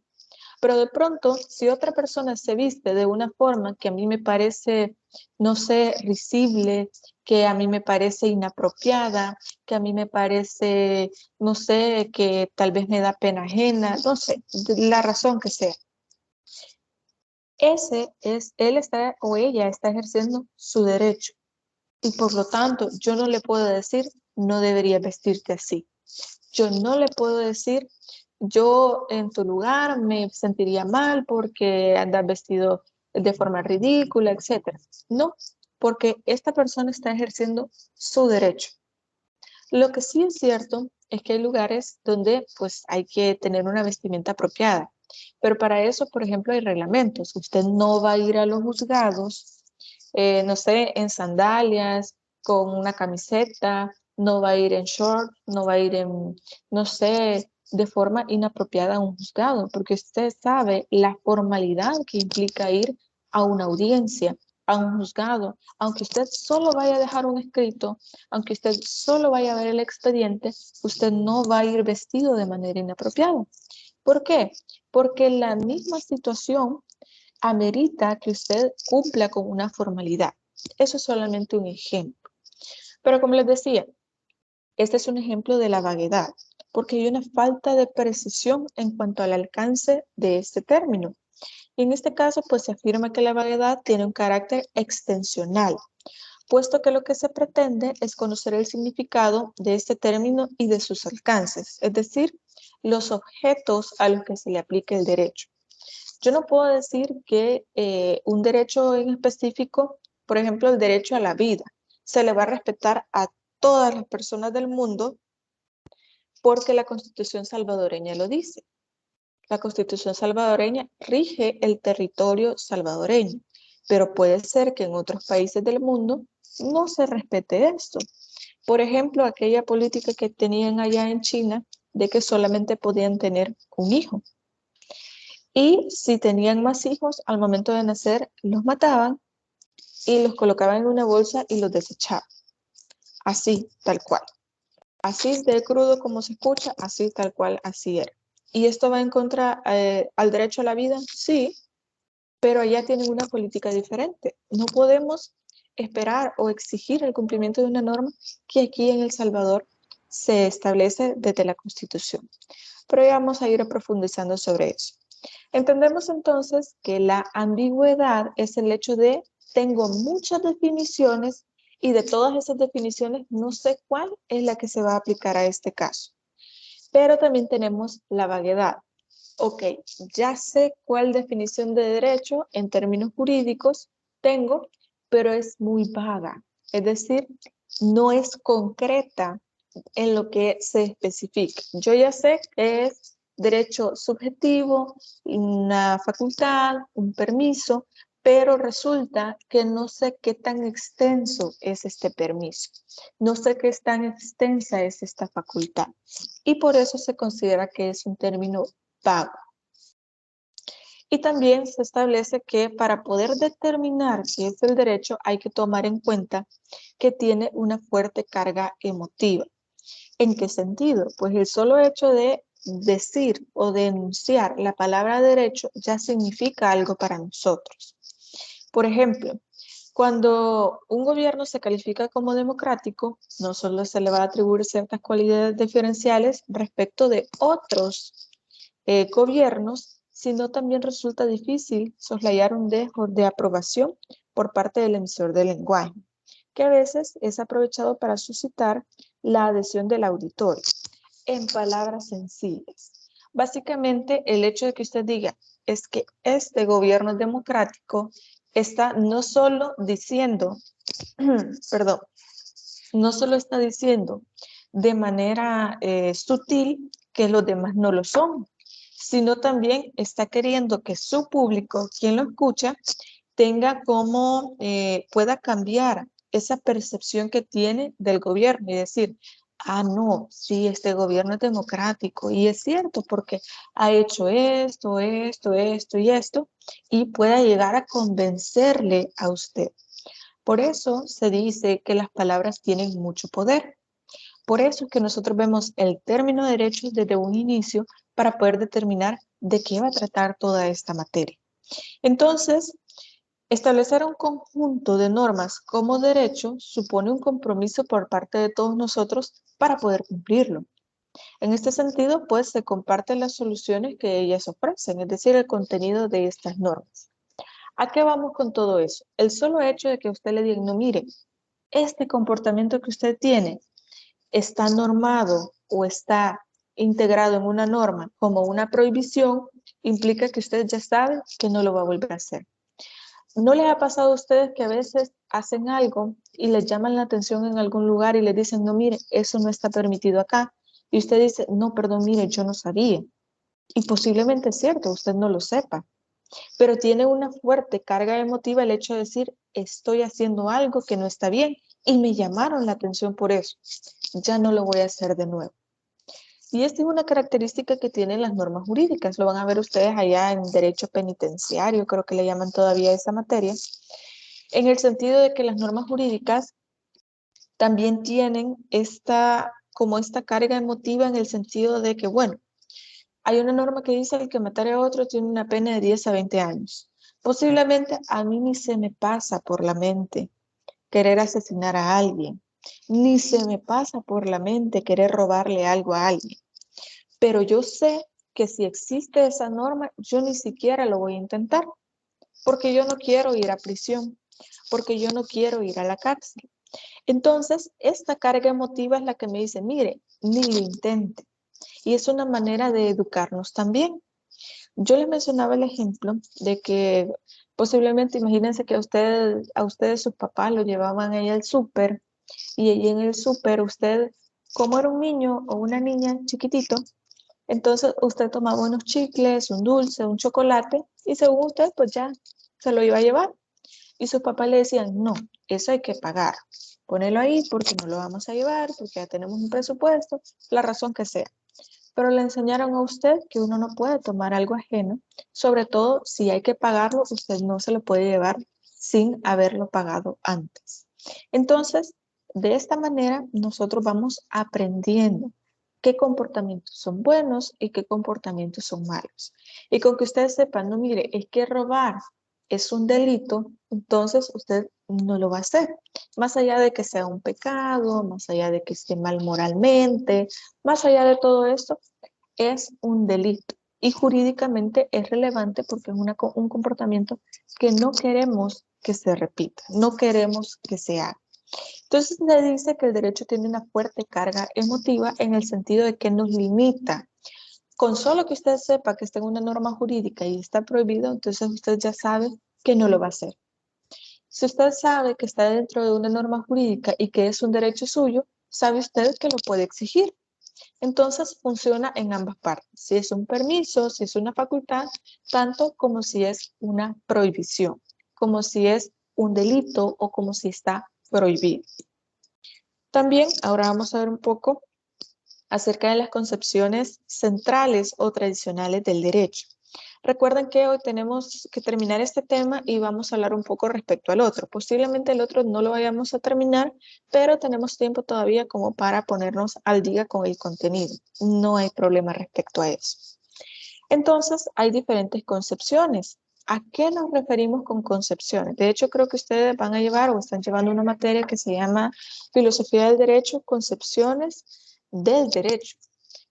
Pero de pronto, si otra persona se viste de una forma que a mí me parece, no sé, risible, que a mí me parece inapropiada, que a mí me parece, no sé, que tal vez me da pena ajena, no sé, la razón que sea. Él está o ella está ejerciendo su derecho. Y por lo tanto, yo no le puedo decir, no deberías vestirte así. Yo no le puedo decir, yo en tu lugar me sentiría mal porque andas vestido de forma ridícula, etc. No, porque esta persona está ejerciendo su derecho. Lo que sí es cierto es que hay lugares donde pues hay que tener una vestimenta apropiada. Pero para eso, por ejemplo, hay reglamentos. Usted no va a ir a los juzgados, no sé, en sandalias, con una camiseta, no va a ir en short, no va a ir en, no sé, de forma inapropiada a un juzgado, porque usted sabe la formalidad que implica ir a una audiencia, a un juzgado, aunque usted solo vaya a dejar un escrito, aunque usted solo vaya a ver el expediente, usted no va a ir vestido de manera inapropiada. ¿Por qué? Porque la misma situación amerita que usted cumpla con una formalidad. Eso es solamente un ejemplo. Pero como les decía, este es un ejemplo de la vaguedad, porque hay una falta de precisión en cuanto al alcance de este término. Y en este caso, pues se afirma que la vaguedad tiene un carácter extensional, puesto que lo que se pretende es conocer el significado de este término y de sus alcances, es decir, los objetos a los que se le aplique el derecho. Yo no puedo decir que un derecho en específico, por ejemplo, el derecho a la vida, se le va a respetar a todas las personas del mundo porque la Constitución salvadoreña lo dice. La Constitución salvadoreña rige el territorio salvadoreño, pero puede ser que en otros países del mundo no se respete esto. Por ejemplo, aquella política que tenían allá en China de que solamente podían tener un hijo. Y si tenían más hijos, al momento de nacer los mataban y los colocaban en una bolsa y los desechaban. así, tal cual. Así de crudo como se escucha, así tal cual, así era. ¿Y esto va en contra al derecho a la vida? Sí, pero allá tienen una política diferente. No podemos esperar o exigir el cumplimiento de una norma que aquí en El Salvador se establece desde la Constitución. Pero ya vamos a ir profundizando sobre eso. Entendemos entonces que la ambigüedad es el hecho de tengo muchas definiciones y de todas esas definiciones no sé cuál es la que se va a aplicar a este caso. Pero también tenemos la vaguedad. Ok, ya sé cuál definición de derecho en términos jurídicos tengo, pero es muy vaga. Es decir, no es concreta en lo que se especifica. Yo ya sé que es derecho subjetivo, una facultad, un permiso, pero resulta que no sé qué tan extenso es este permiso. No sé qué tan extensa es esta facultad. Y por eso se considera que es un término vago. Y también se establece que para poder determinar qué es el derecho hay que tomar en cuenta que tiene una fuerte carga emotiva. ¿En qué sentido? Pues el solo hecho de decir o de enunciar la palabra derecho ya significa algo para nosotros. Por ejemplo, cuando un gobierno se califica como democrático, no solo se le va a atribuir ciertas cualidades diferenciales respecto de otros gobiernos, sino también resulta difícil soslayar un dejo de aprobación por parte del emisor del lenguaje, que a veces es aprovechado para suscitar la adhesión del auditorio. En palabras sencillas, básicamente el hecho de que usted diga es que este gobierno democrático está no solo diciendo, perdón, no solo está diciendo de manera sutil que los demás no lo son, sino también está queriendo que su público, quien lo escucha, tenga como, pueda cambiar esa percepción que tiene del gobierno y decir, ah, no, sí, este gobierno es democrático y es cierto porque ha hecho esto, esto, esto y esto y pueda llegar a convencerle a usted. Por eso se dice que las palabras tienen mucho poder. Por eso es que nosotros vemos el término derecho desde un inicio para poder determinar de qué va a tratar toda esta materia. Entonces, establecer un conjunto de normas como derecho supone un compromiso por parte de todos nosotros para poder cumplirlo. En este sentido, pues se comparten las soluciones que ellas ofrecen, es decir, el contenido de estas normas. ¿A qué vamos con todo eso? El solo hecho de que usted le diga, no, mire, este comportamiento que usted tiene está normado o está integrado en una norma como una prohibición, implica que usted ya sabe que no lo va a volver a hacer. ¿No les ha pasado a ustedes que a veces hacen algo y les llaman la atención en algún lugar y les dicen, no, mire, eso no está permitido acá? Y usted dice, no, perdón, mire, yo no sabía. Y posiblemente es cierto, usted no lo sepa. Pero tiene una fuerte carga emotiva el hecho de decir, estoy haciendo algo que no está bien y me llamaron la atención por eso. Ya no lo voy a hacer de nuevo. Y esta es una característica que tienen las normas jurídicas. Lo van a ver ustedes allá en derecho penitenciario, creo que le llaman todavía esa materia, en el sentido de que las normas jurídicas también tienen esta carga emotiva en el sentido de que, bueno, hay una norma que dice que el que matare a otro tiene una pena de 10 a 20 años. Posiblemente a mí ni se me pasa por la mente querer asesinar a alguien, ni se me pasa por la mente querer robarle algo a alguien. Pero yo sé que si existe esa norma, yo ni siquiera lo voy a intentar, porque yo no quiero ir a prisión, porque yo no quiero ir a la cárcel. Entonces, esta carga emotiva es la que me dice, mire, ni lo intente. Y es una manera de educarnos también. Yo les mencionaba el ejemplo de que posiblemente, imagínense que a ustedes sus papás lo llevaban ahí al súper y allí en el súper usted, como era un niño o una niña chiquitito, entonces usted tomaba unos chicles, un dulce, un chocolate y según usted pues ya se lo iba a llevar. Y sus papás le decían, no, eso hay que pagar. Ponelo ahí porque no lo vamos a llevar, porque ya tenemos un presupuesto, la razón que sea. Pero le enseñaron a usted que uno no puede tomar algo ajeno, sobre todo si hay que pagarlo, usted no se lo puede llevar sin haberlo pagado antes. Entonces, De esta manera, nosotros vamos aprendiendo qué comportamientos son buenos y qué comportamientos son malos. Y con que ustedes sepan, no, mire, es que robar es un delito, entonces usted no lo va a hacer. Más allá de que sea un pecado, más allá de que esté mal moralmente, más allá de todo esto, es un delito. Y jurídicamente es relevante porque es un comportamiento que no queremos que se repita, no queremos que se haga. Entonces le dice que el derecho tiene una fuerte carga emotiva en el sentido de que nos limita. Con solo que usted sepa que está en una norma jurídica y está prohibido, entonces usted ya sabe que no lo va a hacer. Si usted sabe que está dentro de una norma jurídica y que es un derecho suyo, sabe usted que lo puede exigir. Entonces funciona en ambas partes. Si es un permiso, si es una facultad, tanto como si es una prohibición, como si es un delito o como si está prohibido. También ahora vamos a ver un poco acerca de las concepciones centrales o tradicionales del derecho. Recuerden que hoy tenemos que terminar este tema y vamos a hablar un poco respecto al otro. Posiblemente el otro no lo vayamos a terminar, pero tenemos tiempo todavía como para ponernos al día con el contenido. No hay problema respecto a eso. Entonces, hay diferentes concepciones. ¿A qué nos referimos con concepciones? De hecho, creo que ustedes van a llevar o están llevando una materia que se llama Filosofía del Derecho, Concepciones del Derecho.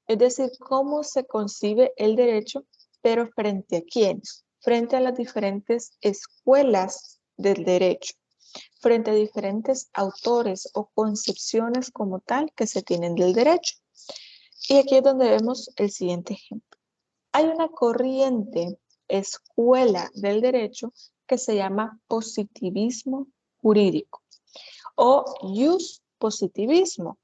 Es decir, cómo se concibe el derecho, pero frente a quiénes, frente a las diferentes escuelas del derecho, frente a diferentes autores o concepciones como tal que se tienen del derecho. Y aquí es donde vemos el siguiente ejemplo. Hay una corriente, escuela del derecho, que se llama positivismo jurídico o jus positivismo.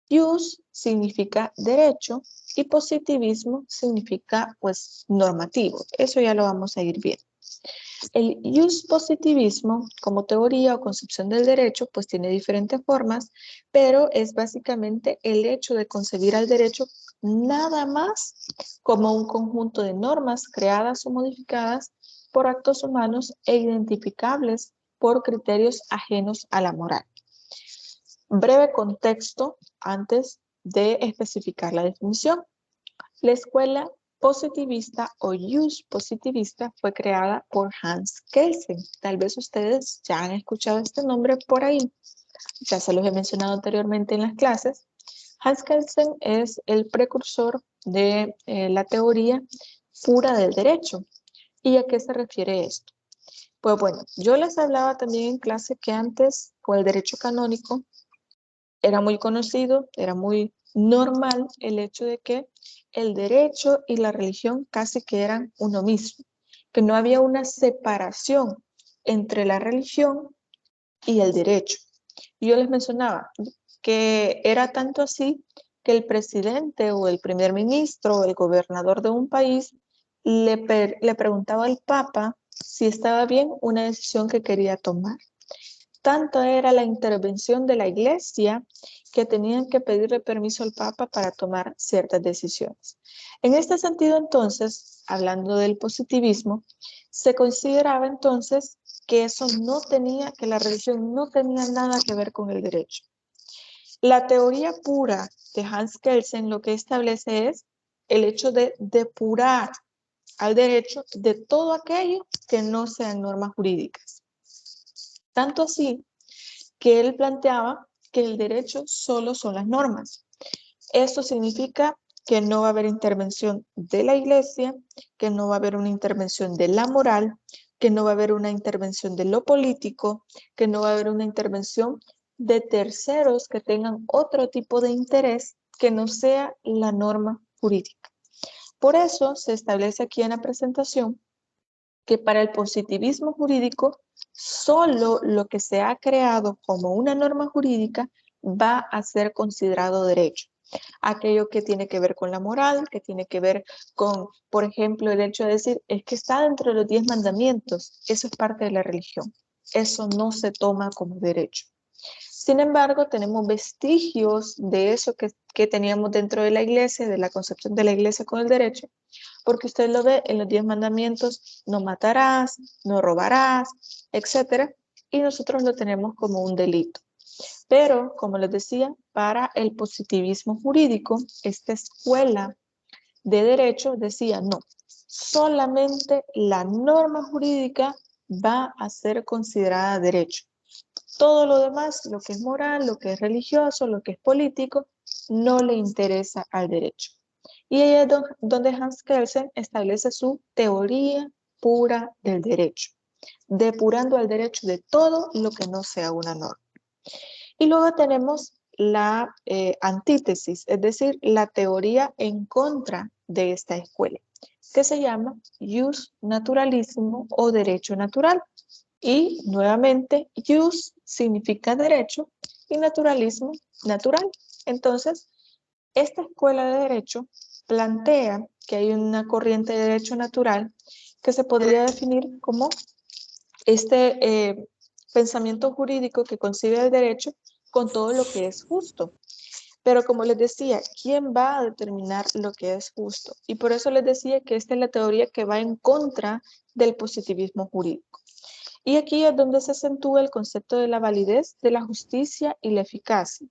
Jus significa derecho y positivismo significa pues normativo. Eso ya lo vamos a ir viendo. El jus positivismo como teoría o concepción del derecho pues tiene diferentes formas, pero es básicamente el hecho de concebir al derecho nada más como un conjunto de normas creadas o modificadas por actos humanos e identificables por criterios ajenos a la moral. Breve contexto antes de especificar la definición. La escuela positivista o jus positivista fue creada por Hans Kelsen. Tal vez ustedes ya han escuchado este nombre por ahí. Ya se los he mencionado anteriormente en las clases. Hans Kelsen es el precursor de la teoría pura del derecho. ¿Y a qué se refiere esto? Pues bueno, yo les hablaba también en clase que antes con el derecho canónico era muy conocido, era muy normal el hecho de que el derecho y la religión casi que eran uno mismo, que no había una separación entre la religión y el derecho. Y yo les mencionaba que era tanto así que el presidente o el primer ministro o el gobernador de un país le preguntaba al Papa si estaba bien una decisión que quería tomar. Tanto era la intervención de la iglesia que tenían que pedirle permiso al Papa para tomar ciertas decisiones. En este sentido, entonces, hablando del positivismo, se consideraba entonces que eso no tenía, que la religión no tenía nada que ver con el derecho. La teoría pura de Hans Kelsen lo que establece es el hecho de depurar al derecho de todo aquello que no sean normas jurídicas. Tanto así que él planteaba que el derecho solo son las normas. Esto significa que no va a haber intervención de la iglesia, que no va a haber una intervención de la moral, que no va a haber una intervención de lo político, que no va a haber una intervención de terceros que tengan otro tipo de interés que no sea la norma jurídica. Por eso se establece aquí en la presentación que para el positivismo jurídico, solo lo que se ha creado como una norma jurídica va a ser considerado derecho. Aquello que tiene que ver con la moral, que tiene que ver con, por ejemplo, el hecho de decir, es que está dentro de los 10 mandamientos, eso es parte de la religión. Eso no se toma como derecho. Sin embargo, tenemos vestigios de eso que teníamos dentro de la iglesia, de la concepción de la iglesia con el derecho, porque usted lo ve en los 10 mandamientos, no matarás, no robarás, etc. Y nosotros lo tenemos como un delito. Pero, como les decía, para el positivismo jurídico, esta escuela de derecho decía no, solamente la norma jurídica va a ser considerada derecho. Todo lo demás, lo que es moral, lo que es religioso, lo que es político, no le interesa al derecho. Y ahí es donde Hans Kelsen establece su teoría pura del derecho, depurando al derecho de todo lo que no sea una norma. Y luego tenemos la antítesis, es decir, la teoría en contra de esta escuela, que se llama jus naturalismo o derecho natural. Y nuevamente, jus significa derecho y naturalismo, natural. Entonces, esta escuela de derecho plantea que hay una corriente de derecho natural que se podría definir como este pensamiento jurídico que concibe el derecho con todo lo que es justo. Pero como les decía, ¿quién va a determinar lo que es justo? Y por eso les decía que esta es la teoría que va en contra del positivismo jurídico. Y aquí es donde se acentúa el concepto de la validez, de la justicia y la eficacia.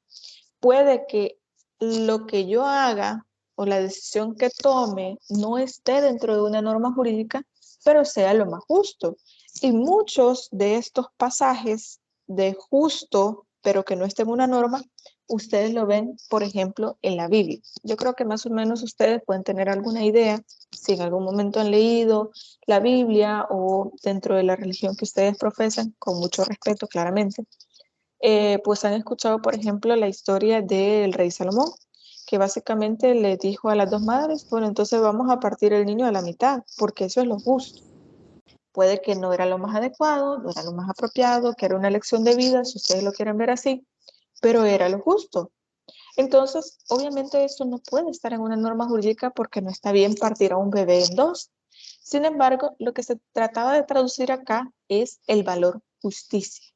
Puede que lo que yo haga o la decisión que tome no esté dentro de una norma jurídica, pero sea lo más justo. Y muchos de estos pasajes de justo, pero que no esté en una norma, ustedes lo ven, por ejemplo, en la Biblia. Yo creo que más o menos ustedes pueden tener alguna idea, si en algún momento han leído la Biblia o dentro de la religión que ustedes profesan, con mucho respeto, claramente, pues han escuchado, por ejemplo, la historia del rey Salomón, que básicamente le dijo a las dos madres, bueno, entonces vamos a partir el niño a la mitad, porque eso es lo justo. Puede que no era lo más adecuado, no era lo más apropiado, que era una lección de vida, si ustedes lo quieren ver así, pero era lo justo. Entonces, obviamente eso no puede estar en una norma jurídica porque no está bien partir a un bebé en dos. Sin embargo, lo que se trataba de traducir acá es el valor justicia.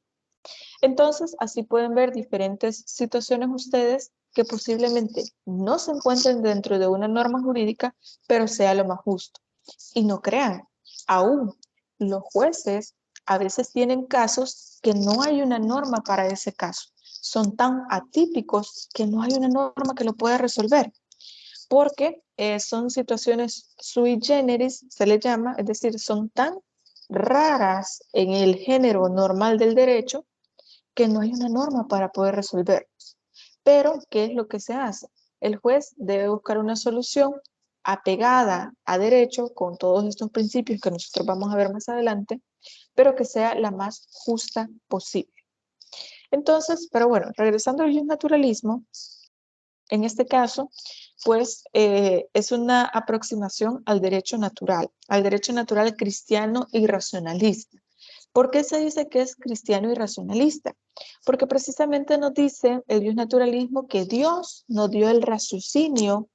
Entonces, así pueden ver diferentes situaciones ustedes que posiblemente no se encuentren dentro de una norma jurídica, pero sea lo más justo. Y no crean, aún los jueces a veces tienen casos que no hay una norma para ese caso. Son tan atípicos que no hay una norma que lo pueda resolver, porque son situaciones sui generis, se le llama, es decir, son tan raras en el género normal del derecho que no hay una norma para poder resolver. Pero, ¿qué es lo que se hace? El juez debe buscar una solución apegada a derecho con todos estos principios que nosotros vamos a ver más adelante, pero que sea la más justa posible. Entonces, pero bueno, regresando al naturalismo, en este caso, pues es una aproximación al derecho natural cristiano y racionalista. ¿Por qué se dice que es cristiano y racionalista? Porque precisamente nos dice el naturalismo que Dios nos dio el raciocinio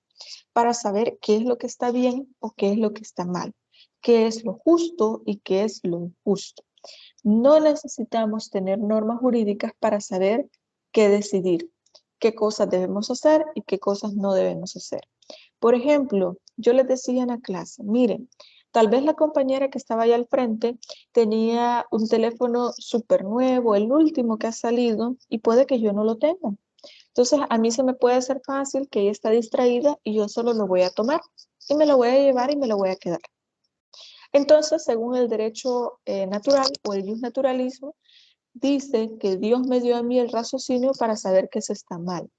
para saber qué es lo que está bien o qué es lo que está mal, qué es lo justo y qué es lo injusto. No necesitamos tener normas jurídicas para saber qué decidir, qué cosas debemos hacer y qué cosas no debemos hacer. Por ejemplo, yo les decía en la clase, miren, tal vez la compañera que estaba allá al frente tenía un teléfono súper nuevo, el último que ha salido, y puede que yo no lo tenga. Entonces, a mí se me puede hacer fácil que ella está distraída y yo solo lo voy a tomar y me lo voy a llevar y me lo voy a quedar. Entonces, según el derecho natural o el naturalismo, dice que Dios me dio a mí el raciocinio para saber que eso está mal.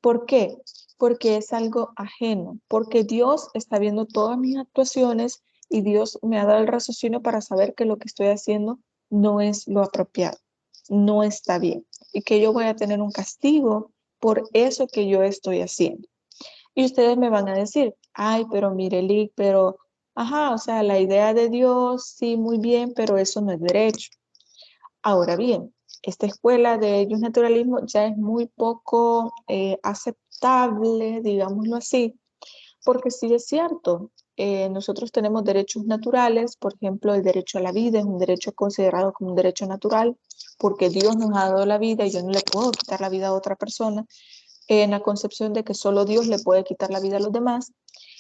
¿Por qué? Porque es algo ajeno, porque Dios está viendo todas mis actuaciones y Dios me ha dado el raciocinio para saber que lo que estoy haciendo no es lo apropiado, no está bien y que yo voy a tener un castigo por eso que yo estoy haciendo. Y ustedes me van a decir, ay, pero Mirelik, pero, ajá, o sea, la idea de Dios, sí, muy bien, pero eso no es derecho. Ahora bien, esta escuela de naturalismo ya es muy poco aceptable, digámoslo así, porque sí es cierto, nosotros tenemos derechos naturales, por ejemplo, el derecho a la vida es un derecho considerado como un derecho natural, porque Dios nos ha dado la vida y yo no le puedo quitar la vida a otra persona, en la concepción de que solo Dios le puede quitar la vida a los demás.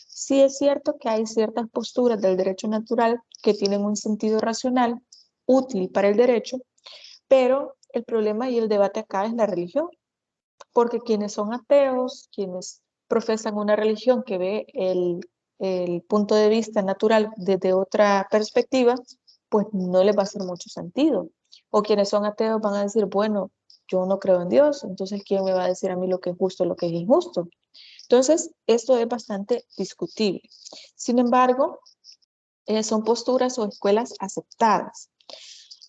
Sí es cierto que hay ciertas posturas del derecho natural que tienen un sentido racional, útil para el derecho, pero el problema y el debate acá es la religión, porque quienes son ateos, quienes profesan una religión que ve el punto de vista natural desde otra perspectiva, pues no les va a hacer mucho sentido. O quienes son ateos van a decir, bueno, yo no creo en Dios, entonces ¿quién me va a decir a mí lo que es justo, lo que es injusto? Entonces, esto es bastante discutible. Sin embargo, son posturas o escuelas aceptadas.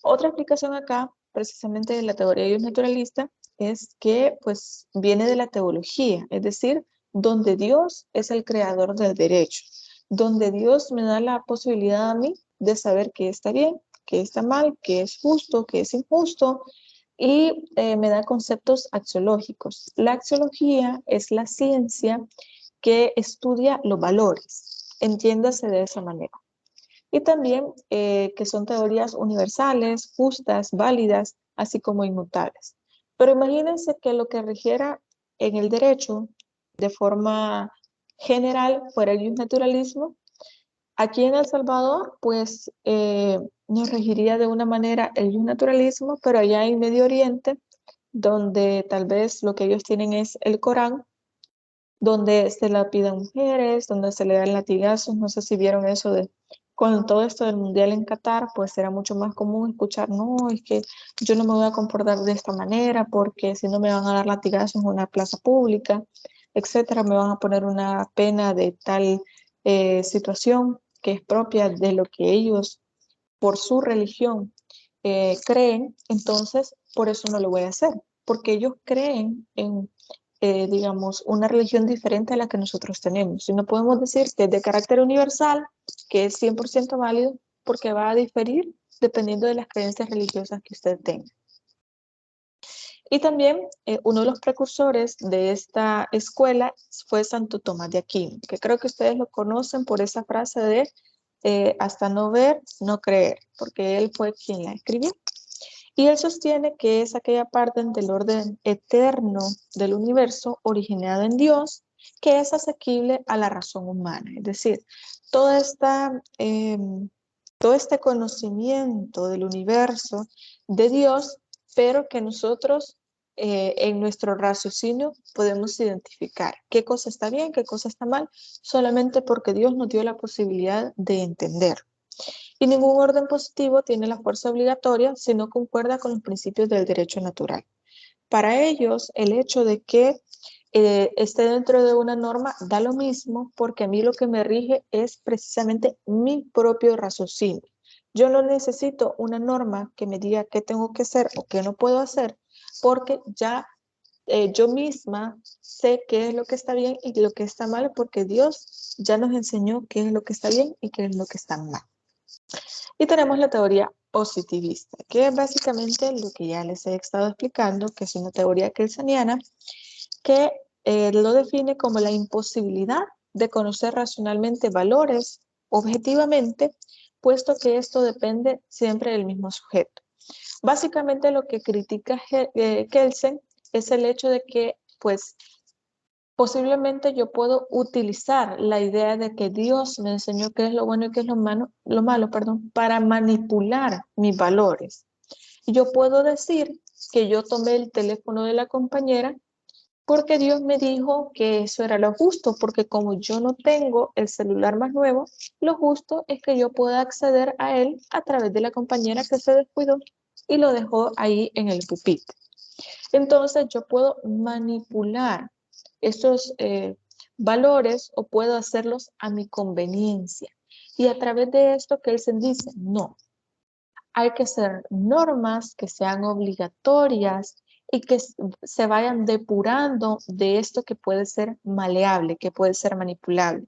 Otra explicación acá, precisamente de la teoría de Dios naturalista, es que pues viene de la teología, es decir, donde Dios es el creador del derecho, donde Dios me da la posibilidad a mí de saber qué está bien, qué está mal, qué es justo, qué es injusto, y me da conceptos axiológicos. La axiología es la ciencia que estudia los valores, entiéndase de esa manera. Y también que son teorías universales, justas, válidas, así como inmutables. Pero imagínense que lo que rigiera en el derecho de forma general fuera el naturalismo. Aquí en El Salvador, pues nos regiría de una manera el naturalismo, pero allá en Medio Oriente, donde tal vez lo que ellos tienen es el Corán, donde se la piden mujeres, donde se le dan latigazos, no sé si vieron eso de con todo esto del mundial en Qatar, pues era mucho más común escuchar, no, es que yo no me voy a comportar de esta manera porque si no me van a dar latigazos en una plaza pública, etcétera, me van a poner una pena de tal situación que es propia de lo que ellos por su religión creen, entonces por eso no lo voy a hacer, porque ellos creen en digamos, una religión diferente a la que nosotros tenemos. Y no podemos decir que es de carácter universal, que es 100% válido, porque va a diferir dependiendo de las creencias religiosas que usted tenga. Y también uno de los precursores de esta escuela fue Santo Tomás de Aquino, que creo que ustedes lo conocen por esa frase de hasta no ver, no creer, porque él fue quien la escribió. Y él sostiene que es aquella parte del orden eterno del universo originado en Dios que es asequible a la razón humana. Es decir, todo este conocimiento del universo de Dios, pero que nosotros en nuestro raciocinio podemos identificar qué cosa está bien, qué cosa está mal, solamente porque Dios nos dio la posibilidad de entender. Y ningún orden positivo tiene la fuerza obligatoria si no concuerda con los principios del derecho natural. Para ellos, el hecho de que esté dentro de una norma da lo mismo porque a mí lo que me rige es precisamente mi propio raciocinio. Yo no necesito una norma que me diga qué tengo que hacer o qué no puedo hacer porque ya yo misma sé qué es lo que está bien y lo que está mal porque Dios ya nos enseñó qué es lo que está bien y qué es lo que está mal. Y tenemos la teoría positivista, que es básicamente lo que ya les he estado explicando, que es una teoría kelseniana, que lo define como la imposibilidad de conocer racionalmente valores objetivamente, puesto que esto depende siempre del mismo sujeto. Básicamente lo que critica Kelsen es el hecho de que, pues, posiblemente yo puedo utilizar la idea de que Dios me enseñó qué es lo bueno y qué es lo malo, para manipular mis valores. Yo puedo decir que yo tomé el teléfono de la compañera porque Dios me dijo que eso era lo justo, porque como yo no tengo el celular más nuevo, lo justo es que yo pueda acceder a él a través de la compañera que se descuidó y lo dejó ahí en el pupitre. Entonces yo puedo manipular esos valores o puedo hacerlos a mi conveniencia. Y a través de esto que él se dice, no, hay que hacer normas que sean obligatorias y que se vayan depurando de esto que puede ser maleable, que puede ser manipulable.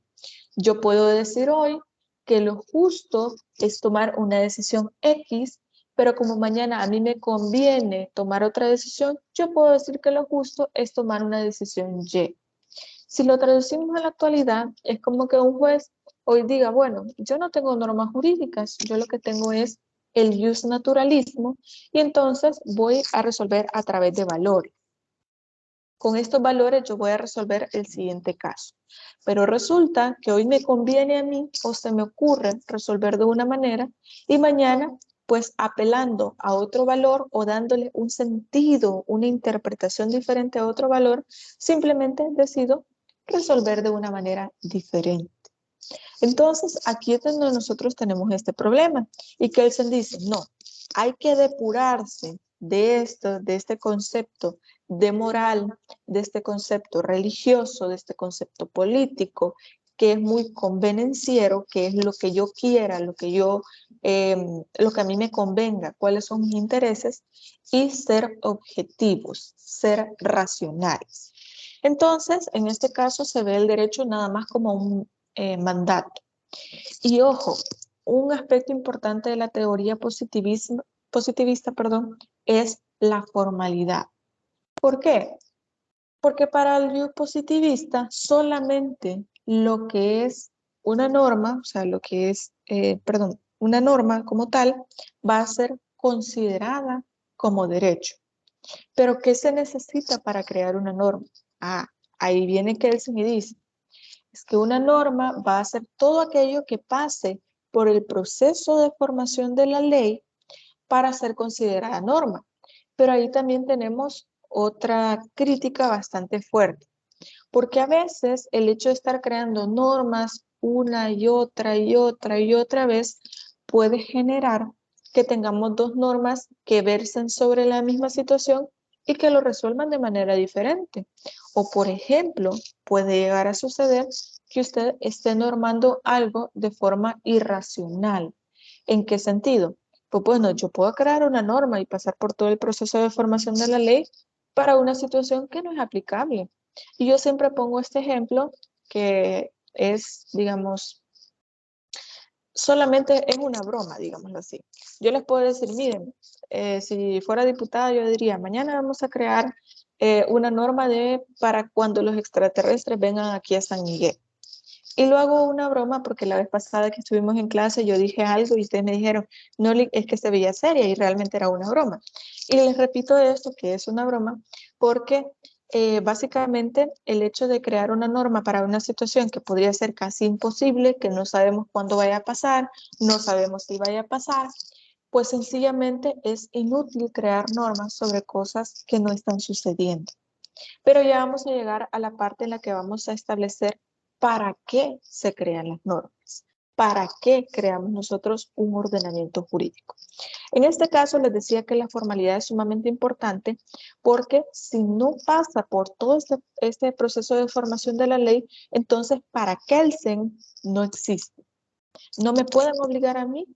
Yo puedo decir hoy que lo justo es tomar una decisión X, pero como mañana a mí me conviene tomar otra decisión, yo puedo decir que lo justo es tomar una decisión Y. Si lo traducimos a la actualidad, es como que un juez hoy diga, bueno, yo no tengo normas jurídicas, yo lo que tengo es el jus naturalismo y entonces voy a resolver a través de valores. Con estos valores yo voy a resolver el siguiente caso. Pero resulta que hoy me conviene a mí o se me ocurre resolver de una manera y mañana pues apelando a otro valor o dándole un sentido, una interpretación diferente a otro valor, simplemente decido resolver de una manera diferente. Entonces, aquí es donde nosotros tenemos este problema. Y Kelsen dice, no, hay que depurarse de esto, de este concepto de moral, de este concepto religioso, de este concepto político, que es muy convenenciero, que es lo que yo quiera, lo que a mí me convenga, cuáles son mis intereses, y ser objetivos, ser racionales. Entonces, en este caso se ve el derecho nada más como un mandato. Y ojo, un aspecto importante de la teoría positivista, es la formalidad. ¿Por qué? Porque para el positivista solamente lo que es una norma, o sea, lo que es, una norma como tal, va a ser considerada como derecho. Pero ¿qué se necesita para crear una norma? Ah, ahí viene Kelsen y dice, es que una norma va a ser todo aquello que pase por el proceso de formación de la ley para ser considerada norma. Pero ahí también tenemos otra crítica bastante fuerte, porque a veces el hecho de estar creando normas una y otra y otra y otra vez puede generar que tengamos dos normas que versen sobre la misma situación y que lo resuelvan de manera diferente. O por ejemplo, puede llegar a suceder que usted esté normando algo de forma irracional. ¿En qué sentido? Pues bueno, yo puedo crear una norma y pasar por todo el proceso de formación de la ley para una situación que no es aplicable. Y yo siempre pongo este ejemplo que es, digamos, solamente es una broma, digámoslo así. Yo les puedo decir, miren, si fuera diputada yo diría, mañana vamos a crear una norma para cuando los extraterrestres vengan aquí a San Miguel. Y luego hago una broma porque la vez pasada que estuvimos en clase yo dije algo y ustedes me dijeron, no, es que se veía seria y realmente era una broma. Y les repito esto, que es una broma, porque básicamente el hecho de crear una norma para una situación que podría ser casi imposible, que no sabemos cuándo vaya a pasar, no sabemos si vaya a pasar, pues sencillamente es inútil crear normas sobre cosas que no están sucediendo. Pero ya vamos a llegar a la parte en la que vamos a establecer para qué se crean las normas, para qué creamos nosotros un ordenamiento jurídico. En este caso les decía que la formalidad es sumamente importante porque si no pasa por todo este proceso de formación de la ley, entonces para Kelsen no existe. No me pueden obligar a mí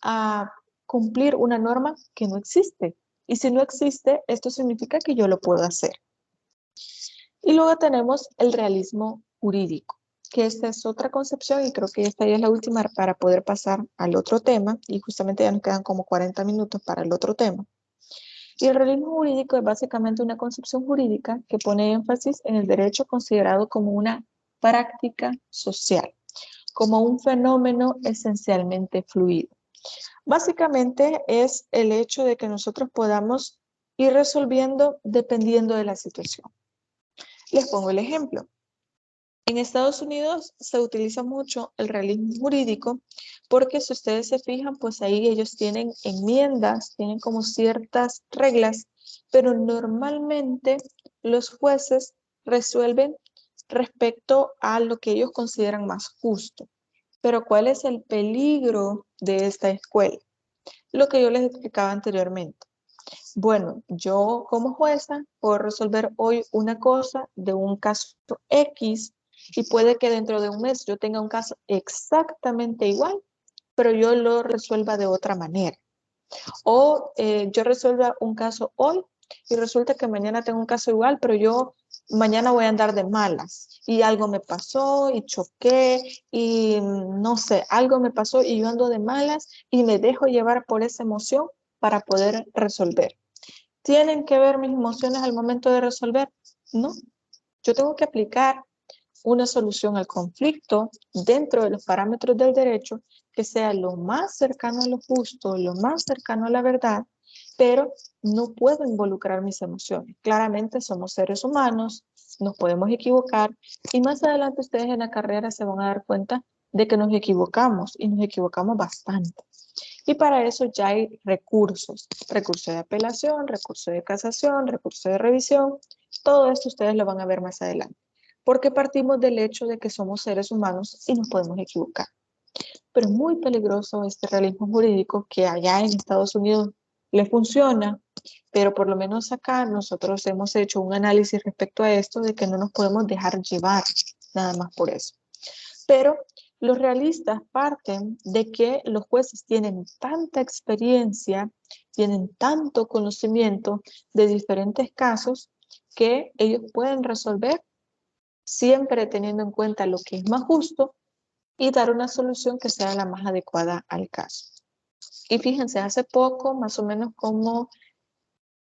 a cumplir una norma que no existe. Y si no existe, esto significa que yo lo puedo hacer. Y luego tenemos el realismo jurídico, que esta es otra concepción y creo que esta ya es la última para poder pasar al otro tema y justamente ya nos quedan como 40 minutos para el otro tema. Y el realismo jurídico es básicamente una concepción jurídica que pone énfasis en el derecho considerado como una práctica social, como un fenómeno esencialmente fluido. Básicamente es el hecho de que nosotros podamos ir resolviendo dependiendo de la situación. Les pongo el ejemplo. En Estados Unidos se utiliza mucho el realismo jurídico porque si ustedes se fijan, pues ahí ellos tienen enmiendas, tienen como ciertas reglas, pero normalmente los jueces resuelven respecto a lo que ellos consideran más justo. Pero ¿cuál es el peligro de esta escuela? Lo que yo les explicaba anteriormente. Bueno, yo como jueza puedo resolver hoy una cosa de un caso X y puede que dentro de un mes yo tenga un caso exactamente igual, pero yo lo resuelva de otra manera. O yo resuelva un caso hoy y resulta que mañana tengo un caso igual, pero yo mañana voy a andar de malas y algo me pasó y choqué y no sé, algo me pasó y yo ando de malas y me dejo llevar por esa emoción para poder resolver. ¿Tienen que ver mis emociones al momento de resolver? No. Yo tengo que aplicar una solución al conflicto dentro de los parámetros del derecho que sea lo más cercano a lo justo, lo más cercano a la verdad, pero no puedo involucrar mis emociones. Claramente somos seres humanos, nos podemos equivocar y más adelante ustedes en la carrera se van a dar cuenta de que nos equivocamos y nos equivocamos bastante. Y para eso ya hay recursos. Recurso de apelación, recurso de casación, recurso de revisión. Todo esto ustedes lo van a ver más adelante. Porque partimos del hecho de que somos seres humanos y nos podemos equivocar. Pero es muy peligroso este realismo jurídico que allá en Estados Unidos le funciona, pero por lo menos acá nosotros hemos hecho un análisis respecto a esto de que no nos podemos dejar llevar nada más por eso. Pero los realistas parten de que los jueces tienen tanta experiencia, tienen tanto conocimiento de diferentes casos que ellos pueden resolver siempre teniendo en cuenta lo que es más justo y dar una solución que sea la más adecuada al caso. Y fíjense, hace poco, más o menos como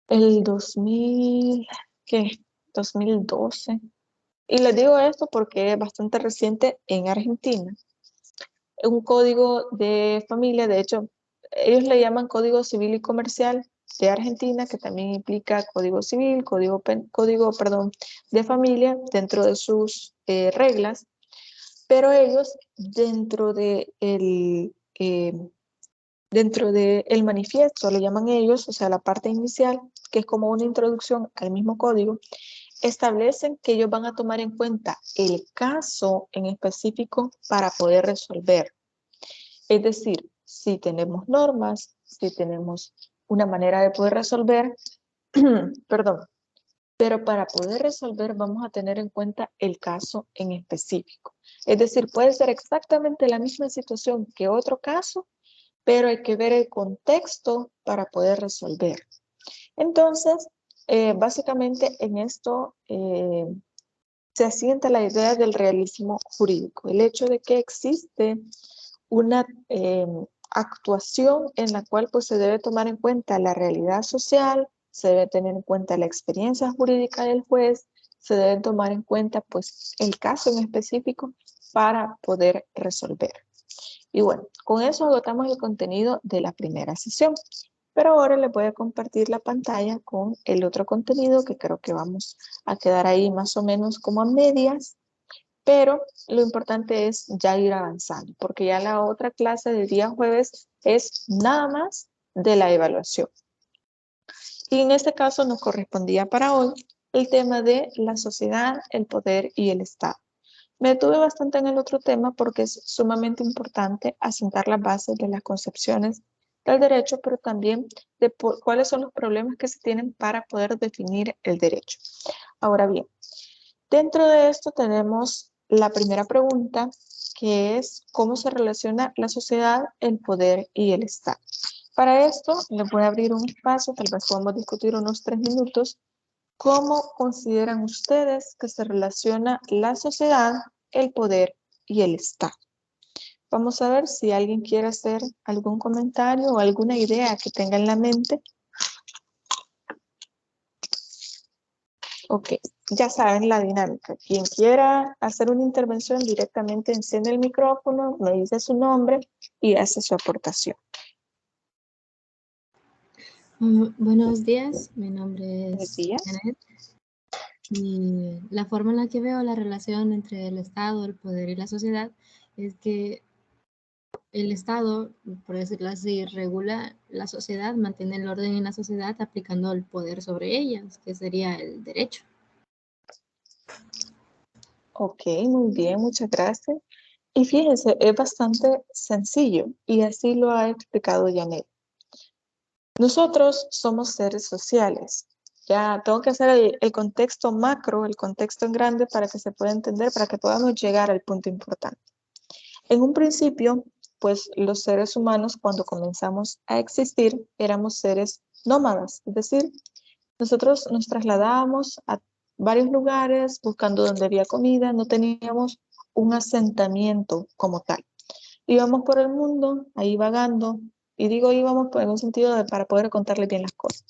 el 2012, y les digo esto porque es bastante reciente en Argentina, un código de familia, de hecho, ellos le llaman Código Civil y Comercial de Argentina, que también implica Código Civil, Código de familia dentro de sus reglas, pero ellos dentro de el manifiesto, le llaman ellos, o sea, la parte inicial, que es como una introducción al mismo código, establecen que ellos van a tomar en cuenta el caso en específico para poder resolver. Es decir, si tenemos normas, si tenemos una manera de poder resolver, perdón, pero para poder resolver vamos a tener en cuenta el caso en específico. Es decir, puede ser exactamente la misma situación que otro caso, pero hay que ver el contexto para poder resolver. Entonces, básicamente en esto se asienta la idea del realismo jurídico, el hecho de que existe una actuación en la cual pues, se debe tomar en cuenta la realidad social, se debe tener en cuenta la experiencia jurídica del juez, se debe tomar en cuenta pues, el caso en específico para poder resolver. Y bueno, con eso agotamos el contenido de la primera sesión. Pero ahora les voy a compartir la pantalla con el otro contenido que creo que vamos a quedar ahí más o menos como a medias. Pero lo importante es ya ir avanzando, porque ya la otra clase del día jueves es nada más de la evaluación. Y en este caso nos correspondía para hoy el tema de la sociedad, el poder y el Estado. Me detuve bastante en el otro tema porque es sumamente importante asentar las bases de las concepciones del derecho, pero también de cuáles son los problemas que se tienen para poder definir el derecho. Ahora bien, dentro de esto tenemos la primera pregunta, que es cómo se relaciona la sociedad, el poder y el Estado. Para esto les voy a abrir un espacio, tal vez podamos discutir unos 3 minutos. ¿Cómo consideran ustedes que se relaciona la sociedad, el poder y el Estado? Vamos a ver si alguien quiere hacer algún comentario o alguna idea que tenga en la mente. Ok, ya saben la dinámica. Quien quiera hacer una intervención directamente enciende el micrófono, me dice su nombre y hace su aportación. Buenos días, mi nombre es Buenos días. Janet. Y la forma en la que veo la relación entre el Estado, el poder y la sociedad es que el Estado, por decirlo así, regula la sociedad, mantiene el orden en la sociedad aplicando el poder sobre ellas, que sería el derecho. Ok, muy bien, muchas gracias. Y fíjense, es bastante sencillo y así lo ha explicado Janet. Nosotros somos seres sociales. Ya tengo que hacer el contexto macro, el contexto en grande para que se pueda entender, para que podamos llegar al punto importante. En un principio, pues los seres humanos cuando comenzamos a existir éramos seres nómadas, es decir, nosotros nos trasladábamos a varios lugares buscando donde había comida, no teníamos un asentamiento como tal. Íbamos por el mundo, ahí vagando, y digo íbamos en un sentido para poder contarles bien las cosas.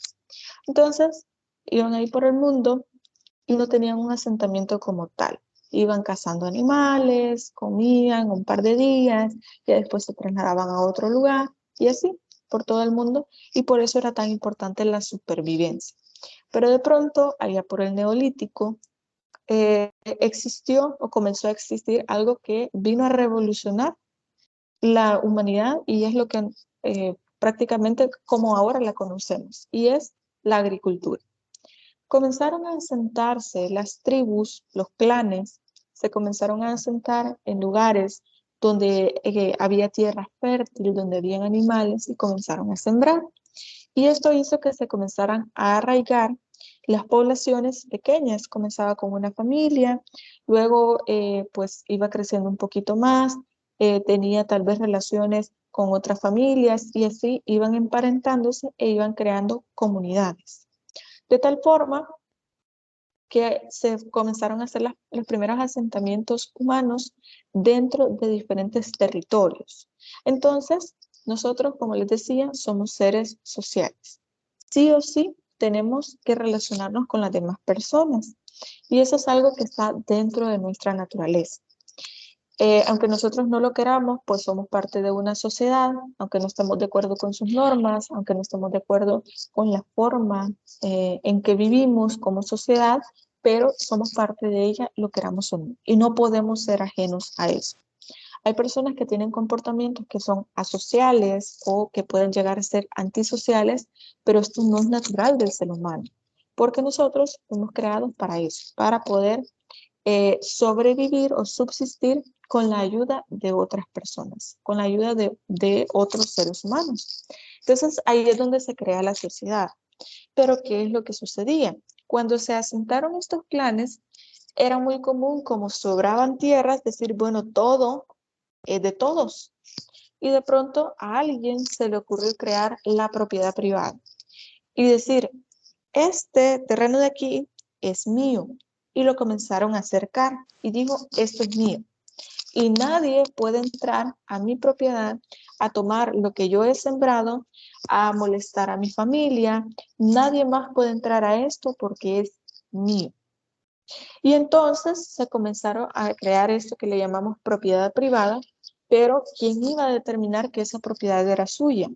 Entonces, iban ahí por el mundo y no tenían un asentamiento como tal. Iban cazando animales, comían un par de días, y después se trasladaban a otro lugar, y así, por todo el mundo, y por eso era tan importante la supervivencia. Pero de pronto, allá por el Neolítico, existió o comenzó a existir algo que vino a revolucionar la humanidad y es lo que prácticamente como ahora la conocemos, y es la agricultura. Comenzaron a asentarse las tribus, los clanes, se comenzaron a asentar en lugares donde había tierra fértil, donde habían animales y comenzaron a sembrar. Y esto hizo que se comenzaran a arraigar las poblaciones pequeñas. Comenzaba con una familia, luego pues iba creciendo un poquito más, tenía tal vez relaciones con otras familias y así iban emparentándose e iban creando comunidades. De tal forma que se comenzaron a hacer los primeros asentamientos humanos dentro de diferentes territorios. Entonces, nosotros, como les decía, somos seres sociales. Sí o sí, tenemos que relacionarnos con las demás personas. Y eso es algo que está dentro de nuestra naturaleza. Aunque nosotros no lo queramos, pues somos parte de una sociedad, aunque no estemos de acuerdo con sus normas, aunque no estemos de acuerdo con la forma en que vivimos como sociedad, pero somos parte de ella, lo queramos o no, y no podemos ser ajenos a eso. Hay personas que tienen comportamientos que son asociales o que pueden llegar a ser antisociales, pero esto no es natural del ser humano, porque nosotros fuimos creados para eso, para poder sobrevivir o subsistir con la ayuda de otras personas, con la ayuda de otros seres humanos. Entonces ahí es donde se crea la sociedad. Pero ¿qué es lo que sucedía? Cuando se asentaron estos clanes, era muy común, como sobraban tierras, decir, bueno, todo es de todos. Y de pronto a alguien se le ocurrió crear la propiedad privada y decir, este terreno de aquí es mío. Y lo comenzaron a acercar y dijo, esto es mío. Y nadie puede entrar a mi propiedad a tomar lo que yo he sembrado, a molestar a mi familia. Nadie más puede entrar a esto porque es mío. Y entonces se comenzaron a crear esto que le llamamos propiedad privada, pero ¿quién iba a determinar que esa propiedad era suya?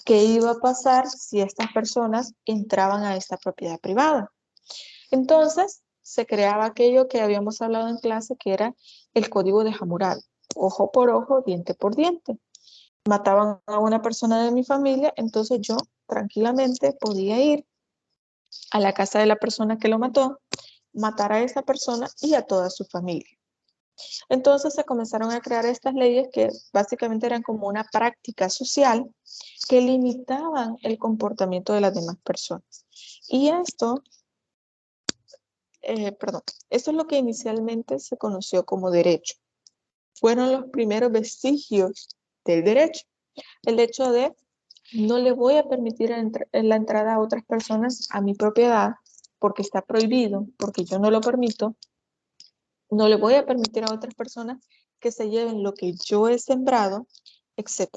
¿Qué iba a pasar si estas personas entraban a esta propiedad privada? Entonces se creaba aquello que habíamos hablado en clase, que era el código de Hammurabi, ojo por ojo, diente por diente. Mataban a una persona de mi familia, entonces yo tranquilamente podía ir a la casa de la persona que lo mató, matar a esa persona y a toda su familia. Entonces se comenzaron a crear estas leyes que básicamente eran como una práctica social que limitaban el comportamiento de las demás personas. Y esto es lo que inicialmente se conoció como derecho. Fueron los primeros vestigios del derecho. El hecho de no le voy a permitir la entrada a otras personas a mi propiedad porque está prohibido, porque yo no lo permito. No le voy a permitir a otras personas que se lleven lo que yo he sembrado, etc.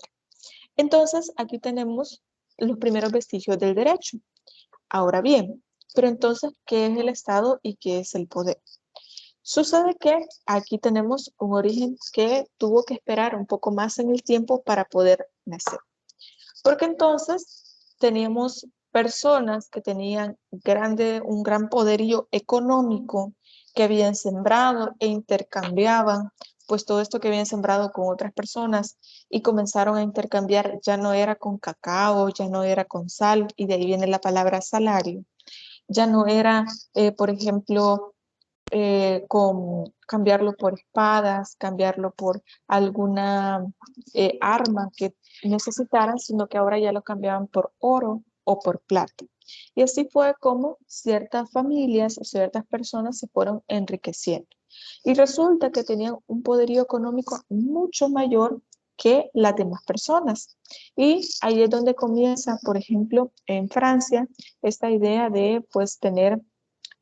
Entonces, aquí tenemos los primeros vestigios del derecho. Ahora bien, pero entonces, ¿qué es el Estado y qué es el poder? Sucede que aquí tenemos un origen que tuvo que esperar un poco más en el tiempo para poder nacer. Porque entonces teníamos personas que tenían un gran poderío económico, que habían sembrado e intercambiaban pues todo esto que habían sembrado con otras personas y comenzaron a intercambiar, ya no era con cacao, ya no era con sal, y de ahí viene la palabra salario. Ya no era, por ejemplo, con cambiarlo por espadas, cambiarlo por alguna arma que necesitaran, sino que ahora ya lo cambiaban por oro o por plata. Y así fue como ciertas familias o ciertas personas se fueron enriqueciendo. Y resulta que tenían un poderío económico mucho mayor que las demás personas. Y ahí es donde comienza, por ejemplo, en Francia, esta idea de pues tener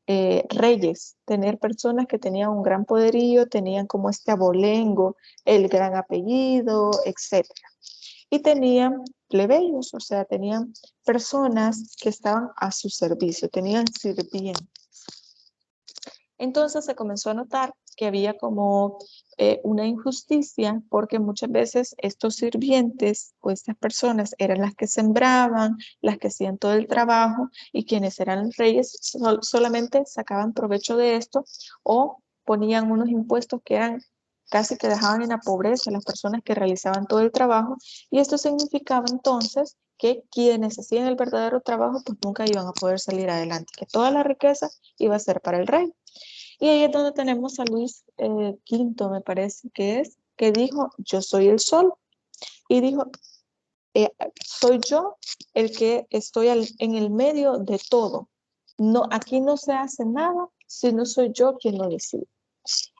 reyes, tener personas que tenían un gran poderío, tenían como este abolengo, el gran apellido, etc. Y tenían plebeyos, o sea, tenían personas que estaban a su servicio, tenían sirvientes. Entonces se comenzó a notar que había como una injusticia porque muchas veces estos sirvientes o estas personas eran las que sembraban, las que hacían todo el trabajo y quienes eran reyes solamente sacaban provecho de esto o ponían unos impuestos que eran casi que dejaban en la pobreza a las personas que realizaban todo el trabajo, y esto significaba entonces que quienes hacían el verdadero trabajo pues nunca iban a poder salir adelante, que toda la riqueza iba a ser para el rey. Y ahí es donde tenemos a Luis V, me parece que es, que dijo, yo soy el sol, y dijo, soy yo el que estoy en el medio de todo. No, aquí no se hace nada si no soy yo quien lo decide.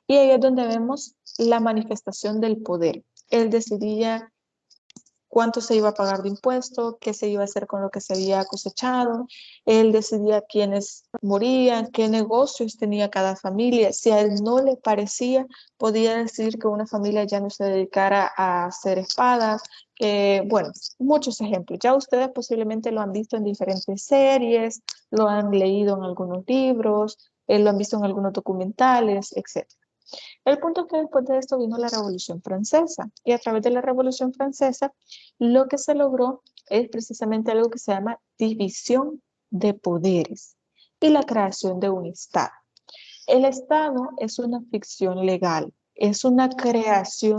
Y ahí es donde vemos la manifestación del poder. Él decidía cuánto se iba a pagar de impuesto, qué se iba a hacer con lo que se había cosechado. Él decidía quiénes morían, qué negocios tenía cada familia. Si a él no le parecía, podía decir que una familia ya no se dedicara a hacer espadas. Bueno, muchos ejemplos. Ya ustedes posiblemente lo han visto en diferentes series, lo han leído en algunos libros, lo han visto en algunos documentales, etc. El punto es que después de esto vino la Revolución Francesa, y a través de la Revolución Francesa lo que se logró es precisamente algo que se llama división de poderes y la creación de un Estado. El Estado es una ficción legal, es una creación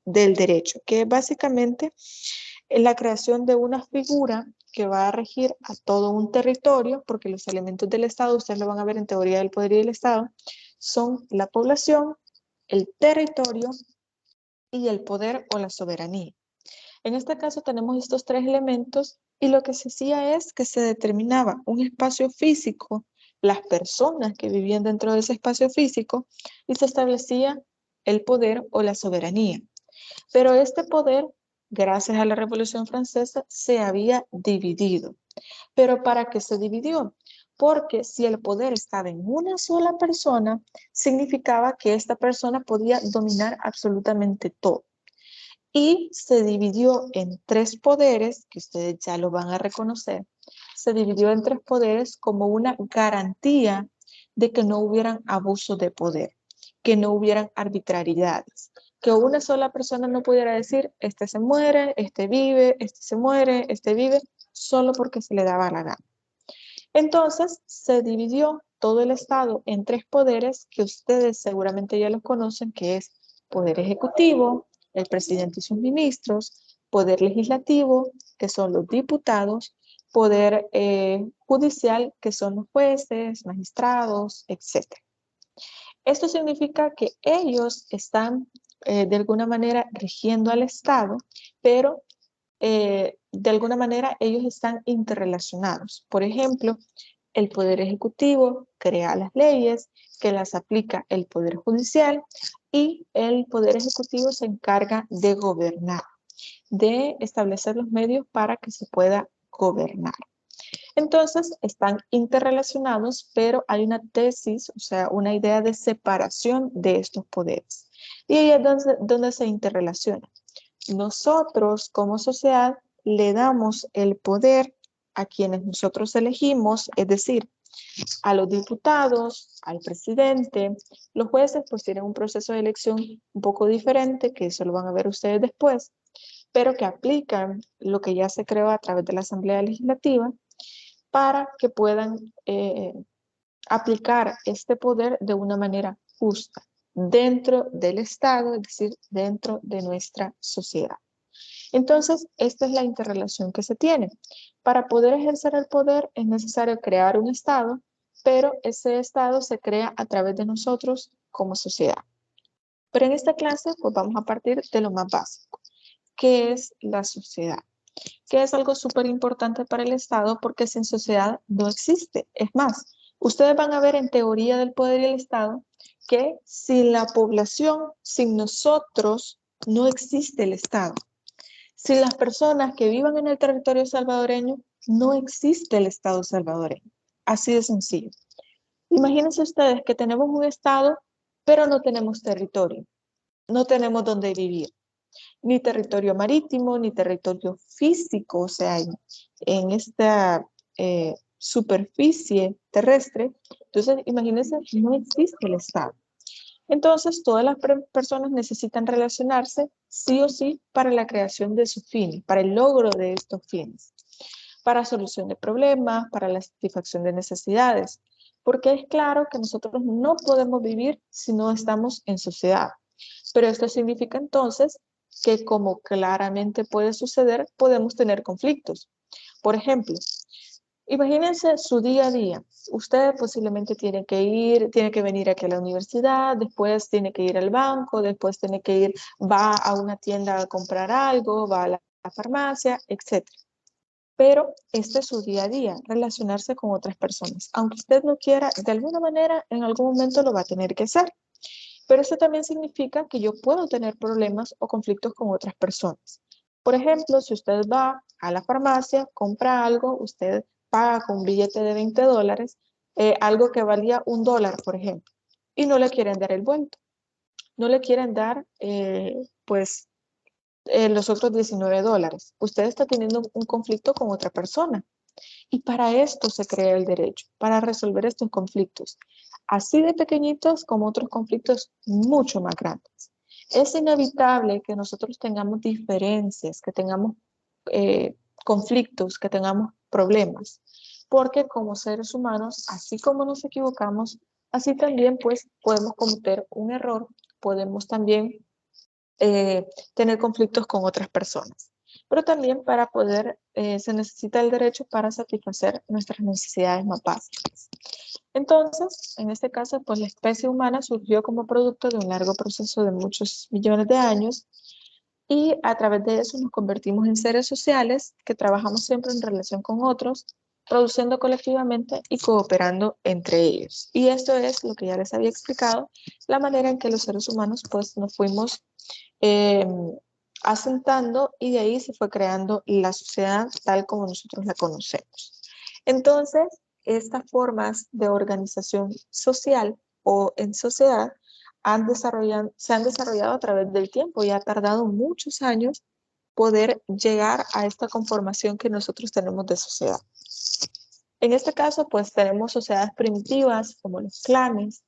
del derecho, que es básicamente la creación de una figura que va a regir a todo un territorio, porque los elementos del Estado, ustedes lo van a ver en Teoría del Poder y del Estado, son la población, el territorio y el poder o la soberanía. En este caso tenemos estos tres elementos, y lo que se hacía es que se determinaba un espacio físico, las personas que vivían dentro de ese espacio físico, y se establecía el poder o la soberanía. Pero este poder, gracias a la Revolución Francesa, se había dividido. ¿Pero para qué se dividió? Porque si el poder estaba en una sola persona, significaba que esta persona podía dominar absolutamente todo. Y se dividió en tres poderes, que ustedes ya lo van a reconocer. Se dividió en tres poderes como una garantía de que no hubieran abuso de poder, que no hubieran arbitrariedades, que una sola persona no pudiera decir, este se muere, este vive, este se muere, este vive, solo porque se le daba la gana. Entonces se dividió todo el Estado en tres poderes que ustedes seguramente ya los conocen, que es poder ejecutivo, el presidente y sus ministros, poder legislativo, que son los diputados, poder judicial, que son los jueces, magistrados, etc. Esto significa que ellos están de alguna manera rigiendo al Estado, pero de alguna manera ellos están interrelacionados. Por ejemplo, el Poder Ejecutivo crea las leyes que las aplica el Poder Judicial, y el Poder Ejecutivo se encarga de gobernar, de establecer los medios para que se pueda gobernar. Entonces, están interrelacionados, pero hay una tesis, o sea, una idea de separación de estos poderes. Y ahí es donde se interrelacionan. Nosotros como sociedad le damos el poder a quienes nosotros elegimos, es decir, a los diputados, al presidente. Los jueces pues tienen un proceso de elección un poco diferente, que eso lo van a ver ustedes después, pero que aplican lo que ya se creó a través de la Asamblea Legislativa para que puedan aplicar este poder de una manera justa dentro del Estado, es decir, dentro de nuestra sociedad. Entonces, esta es la interrelación que se tiene. Para poder ejercer el poder es necesario crear un Estado, pero ese Estado se crea a través de nosotros como sociedad. Pero en esta clase, pues vamos a partir de lo más básico, que es la sociedad, que es algo súper importante para el Estado, porque sin sociedad no existe. Es más, ustedes van a ver en Teoría del Poder y el Estado que sin la población, sin nosotros, no existe el Estado. Sin las personas que vivan en el territorio salvadoreño, no existe el Estado salvadoreño. Así de sencillo. Imagínense ustedes que tenemos un Estado, pero no tenemos territorio. No tenemos dónde vivir. Ni territorio marítimo, ni territorio físico, o sea, en esta superficie terrestre. Entonces, imagínense, no existe el Estado. Entonces, todas las personas necesitan relacionarse sí o sí para la creación de sus fines, para el logro de estos fines, para solución de problemas, para la satisfacción de necesidades, porque es claro que nosotros no podemos vivir si no estamos en sociedad. Pero esto significa entonces que, como claramente puede suceder, podemos tener conflictos. Por ejemplo, imagínense su día a día. Usted posiblemente tiene que venir aquí a la universidad, después tiene que ir al banco, después va a una tienda a comprar algo, va a la farmacia, etc. Pero este es su día a día, relacionarse con otras personas. Aunque usted no quiera, de alguna manera, en algún momento lo va a tener que hacer. Pero eso también significa que yo puedo tener problemas o conflictos con otras personas. Por ejemplo, si usted va a la farmacia, compra algo, usted paga con un billete de $20, algo que valía $1, por ejemplo, y no le quieren dar el vuelto. No le quieren dar, los otros $19. Usted está teniendo un conflicto con otra persona. Y para esto se crea el derecho, para resolver estos conflictos, así de pequeñitos como otros conflictos mucho más grandes. Es inevitable que nosotros tengamos diferencias, que tengamos conflictos, que tengamos problemas, porque como seres humanos, así como nos equivocamos, así también pues podemos cometer un error, podemos también tener conflictos con otras personas. Pero también para poder, se necesita el derecho para satisfacer nuestras necesidades más básicas. Entonces, en este caso, pues la especie humana surgió como producto de un largo proceso de muchos millones de años y a través de eso nos convertimos en seres sociales que trabajamos siempre en relación con otros, produciendo colectivamente y cooperando entre ellos. Y esto es lo que ya les había explicado, la manera en que los seres humanos pues nos fuimos asentando y de ahí se fue creando la sociedad tal como nosotros la conocemos. Entonces, estas formas de organización social o en sociedad se han desarrollado a través del tiempo y ha tardado muchos años poder llegar a esta conformación que nosotros tenemos de sociedad. En este caso, pues tenemos sociedades primitivas como los clanes,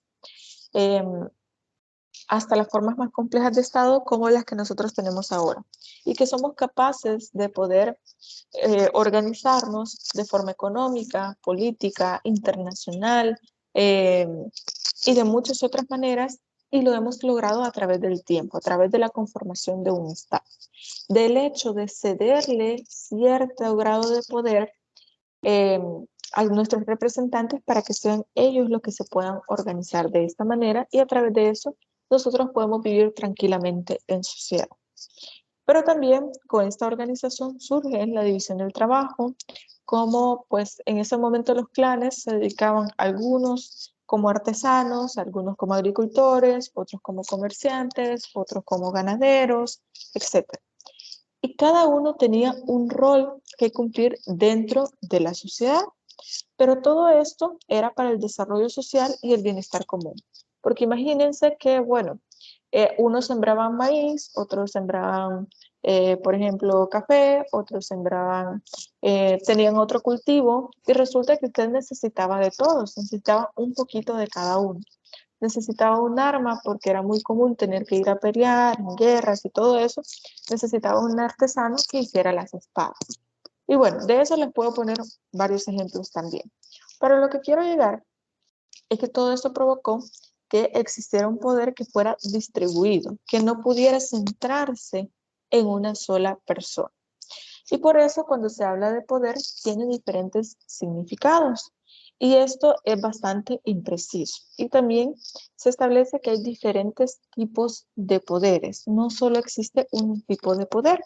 hasta las formas más complejas de Estado como las que nosotros tenemos ahora y que somos capaces de poder organizarnos de forma económica, política, internacional y de muchas otras maneras y lo hemos logrado a través del tiempo, a través de la conformación de un Estado. Del hecho de cederle cierto grado de poder a nuestros representantes para que sean ellos los que se puedan organizar de esta manera y a través de eso nosotros podemos vivir tranquilamente en sociedad. Pero también con esta organización surge la división del trabajo, como pues en ese momento los clanes se dedicaban algunos como artesanos, algunos como agricultores, otros como comerciantes, otros como ganaderos, etc. Y cada uno tenía un rol que cumplir dentro de la sociedad, pero todo esto era para el desarrollo social y el bienestar común. Porque imagínense que, bueno, unos sembraban maíz, otros sembraban, por ejemplo, café, otros sembraban, tenían otro cultivo, y resulta que usted necesitaba de todos, necesitaba un poquito de cada uno. Necesitaba un arma porque era muy común tener que ir a pelear en guerras y todo eso. Necesitaba un artesano que hiciera las espadas. Y bueno, de eso les puedo poner varios ejemplos también. Pero lo que quiero llegar es que todo esto provocó que existiera un poder que fuera distribuido, que no pudiera centrarse en una sola persona. Y por eso cuando se habla de poder tiene diferentes significados. Y esto es bastante impreciso. Y también se establece que hay diferentes tipos de poderes. No solo existe un tipo de poder.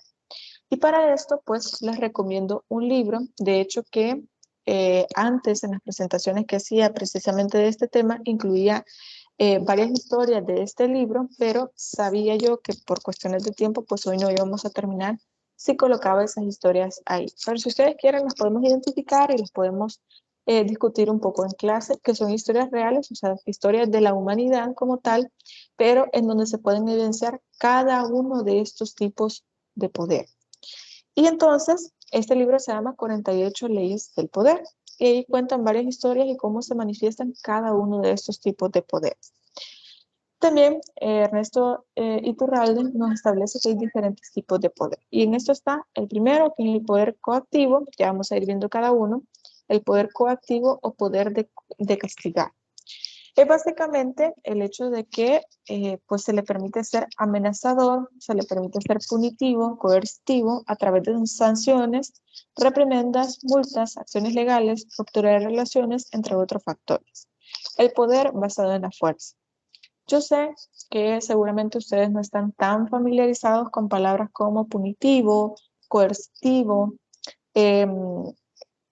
Y para esto, pues, les recomiendo un libro. De hecho, que antes en las presentaciones que hacía precisamente de este tema, incluía varias historias de este libro, pero sabía yo que por cuestiones de tiempo, pues hoy no íbamos a terminar si colocaba esas historias ahí. Pero si ustedes quieren, las podemos identificar y las podemos discutir un poco en clase, que son historias reales, o sea, historias de la humanidad como tal, pero en donde se pueden evidenciar cada uno de estos tipos de poder. Y entonces, este libro se llama 48 leyes del poder. Y ahí cuentan varias historias y cómo se manifiestan cada uno de estos tipos de poderes. También Ernesto Iturralde nos establece que hay diferentes tipos de poder. Y en esto está el primero, que es el poder coactivo. Ya vamos a ir viendo cada uno. El poder coactivo o poder de castigar. Es básicamente el hecho de que pues se le permite ser amenazador, se le permite ser punitivo, coercitivo a través de sanciones, reprimendas, multas, acciones legales, ruptura de relaciones, entre otros factores. El poder basado en la fuerza. Yo sé que seguramente ustedes no están tan familiarizados con palabras como punitivo, coercitivo,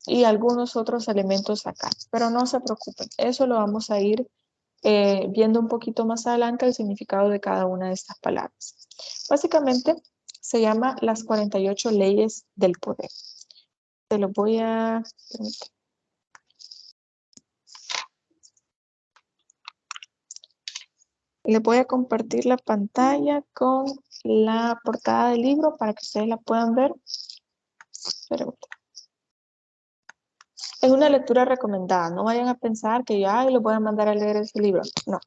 y algunos otros elementos acá, pero no se preocupen, eso lo vamos a ir viendo un poquito más adelante el significado de cada una de estas palabras. Básicamente se llama las 48 leyes del poder. Te lo voy a... Le voy a compartir la pantalla con la portada del libro para que ustedes la puedan ver. Es una lectura recomendada. No vayan a pensar que yo les voy a mandar a leer ese libro. No.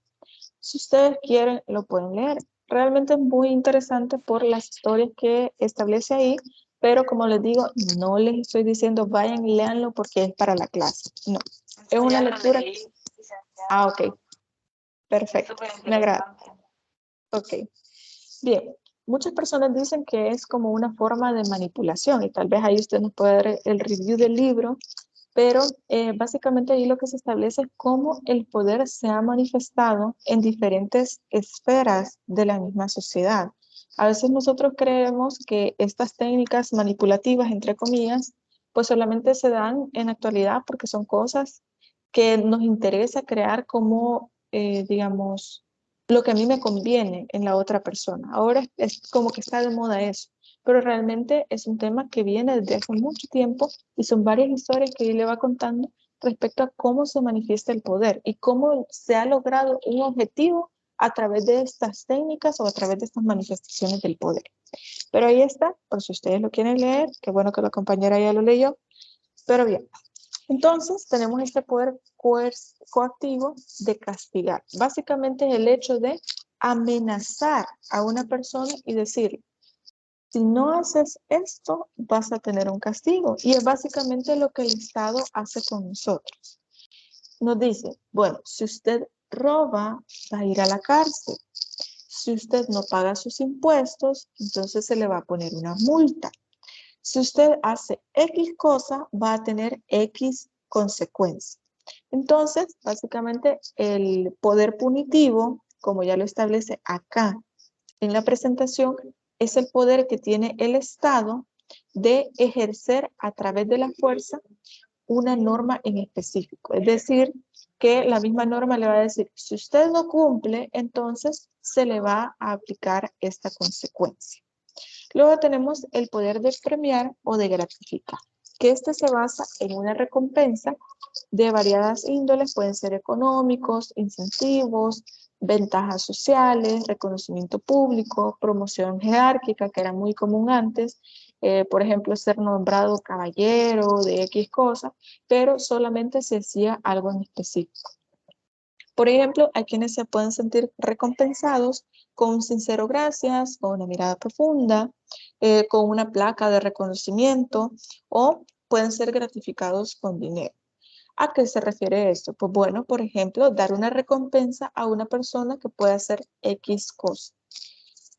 Si ustedes quieren, lo pueden leer. Realmente es muy interesante por las historias que establece ahí, pero como les digo, no les estoy diciendo vayan y léanlo porque es para la clase. No. Es una lectura... Ah, ok. Perfecto. Me agrada. Ok. Bien. Muchas personas dicen que es como una forma de manipulación y tal vez ahí usted nos puede dar el review del libro, pero básicamente ahí lo que se establece es cómo el poder se ha manifestado en diferentes esferas de la misma sociedad. A veces nosotros creemos que estas técnicas manipulativas, entre comillas, pues solamente se dan en la actualidad porque son cosas que nos interesa crear como, digamos, lo que a mí me conviene en la otra persona. Ahora es como que está de moda eso, pero realmente es un tema que viene desde hace mucho tiempo y son varias historias que él le va contando respecto a cómo se manifiesta el poder y cómo se ha logrado un objetivo a través de estas técnicas o a través de estas manifestaciones del poder. Pero ahí está, por si ustedes lo quieren leer, qué bueno que la compañera ya lo leyó, pero bien. Entonces, tenemos este poder coactivo de castigar. Básicamente es el hecho de amenazar a una persona y decir, si no haces esto, vas a tener un castigo. Y es básicamente lo que el Estado hace con nosotros. Nos dice, bueno, si usted roba, va a ir a la cárcel. Si usted no paga sus impuestos, entonces se le va a poner una multa. Si usted hace X cosa, va a tener X consecuencias. Entonces, básicamente, el poder punitivo, como ya lo establece acá en la presentación, es el poder que tiene el Estado de ejercer a través de la fuerza una norma en específico. Es decir, que la misma norma le va a decir, si usted no cumple, entonces se le va a aplicar esta consecuencia. Luego tenemos el poder de premiar o de gratificar, que este se basa en una recompensa de variadas índoles, pueden ser económicos, incentivos, ventajas sociales, reconocimiento público, promoción jerárquica, que era muy común antes, por ejemplo, ser nombrado caballero de X cosa, pero solamente se hacía algo en específico. Por ejemplo, hay quienes se pueden sentir recompensados con un sincero gracias, con una mirada profunda, con una placa de reconocimiento o pueden ser gratificados con dinero. ¿A qué se refiere esto? Pues bueno, por ejemplo, dar una recompensa a una persona que pueda hacer X cosa.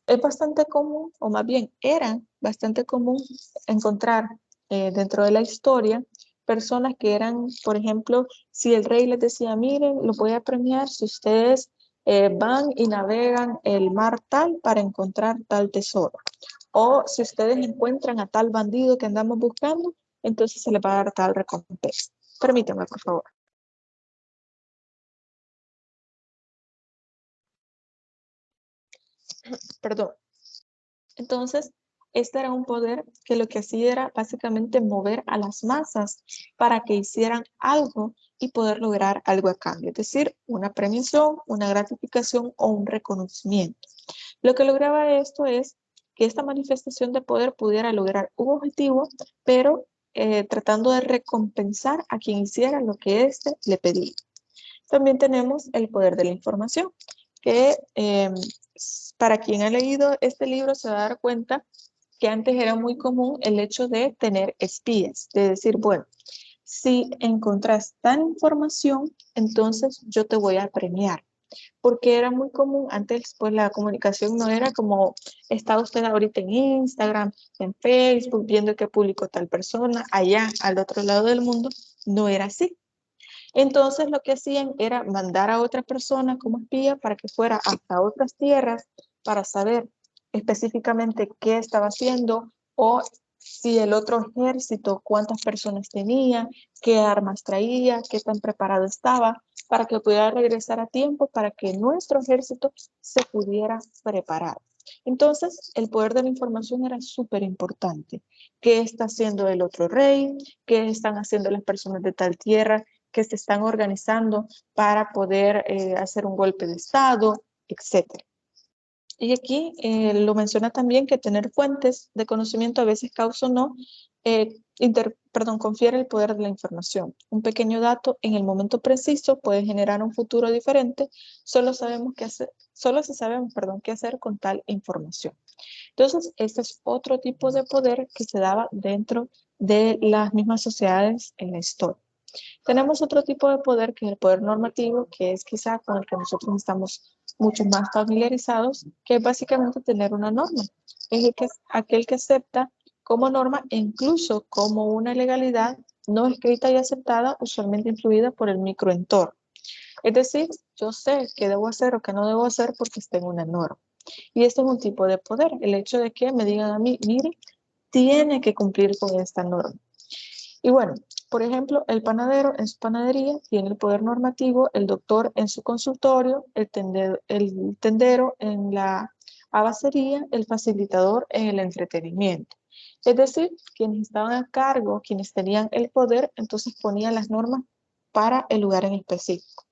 Es bastante común, o más bien era bastante común encontrar dentro de la historia personas que eran, por ejemplo, si el rey les decía, miren, los voy a premiar si ustedes van y navegan el mar tal para encontrar tal tesoro. O si ustedes encuentran a tal bandido que andamos buscando, entonces se les va a dar tal recompensa. Permítanme, por favor. Perdón. Entonces, este era un poder que lo que hacía era básicamente mover a las masas para que hicieran algo y poder lograr algo a cambio, es decir, una premiación, una gratificación o un reconocimiento. Lo que lograba esto es que esta manifestación de poder pudiera lograr un objetivo, pero tratando de recompensar a quien hiciera lo que éste le pedía. También tenemos el poder de la información, que para quien ha leído este libro se va a dar cuenta que antes era muy común el hecho de tener espías, de decir, bueno, si encontrás tal información, entonces yo te voy a premiar. Porque era muy común, antes pues la comunicación no era como está usted ahorita en Instagram, en Facebook, viendo qué publicó tal persona, allá al otro lado del mundo, no era así. Entonces lo que hacían era mandar a otra persona como espía para que fuera hasta otras tierras para saber específicamente qué estaba haciendo o si el otro ejército, cuántas personas tenía, qué armas traía, qué tan preparado estaba, para que pudiera regresar a tiempo, para que nuestro ejército se pudiera preparar. Entonces, el poder de la información era súper importante. ¿Qué está haciendo el otro rey? ¿Qué están haciendo las personas de tal tierra que se están organizando para poder hacer un golpe de estado, etcétera? Y aquí lo menciona también que tener fuentes de conocimiento a veces causa o no, confiere el poder de la información. Un pequeño dato en el momento preciso puede generar un futuro diferente, solo si sabemos qué hacer con tal información. Entonces, este es otro tipo de poder que se daba dentro de las mismas sociedades en la historia. Tenemos otro tipo de poder que es el poder normativo, que es quizá con el que nosotros estamos mucho más familiarizados, que es básicamente tener una norma. Es aquel que acepta como norma e incluso como una legalidad no escrita y aceptada, usualmente influida por el microentorno. Es decir, yo sé qué debo hacer o qué no debo hacer porque está en una norma. Y este es un tipo de poder, el hecho de que me digan a mí, mire, tiene que cumplir con esta norma. Y bueno, por ejemplo, el panadero en su panadería tiene el poder normativo, el doctor en su consultorio, el tendero en la abacería, el facilitador en el entretenimiento. Es decir, quienes estaban a cargo, quienes tenían el poder, entonces ponían las normas para el lugar en específico.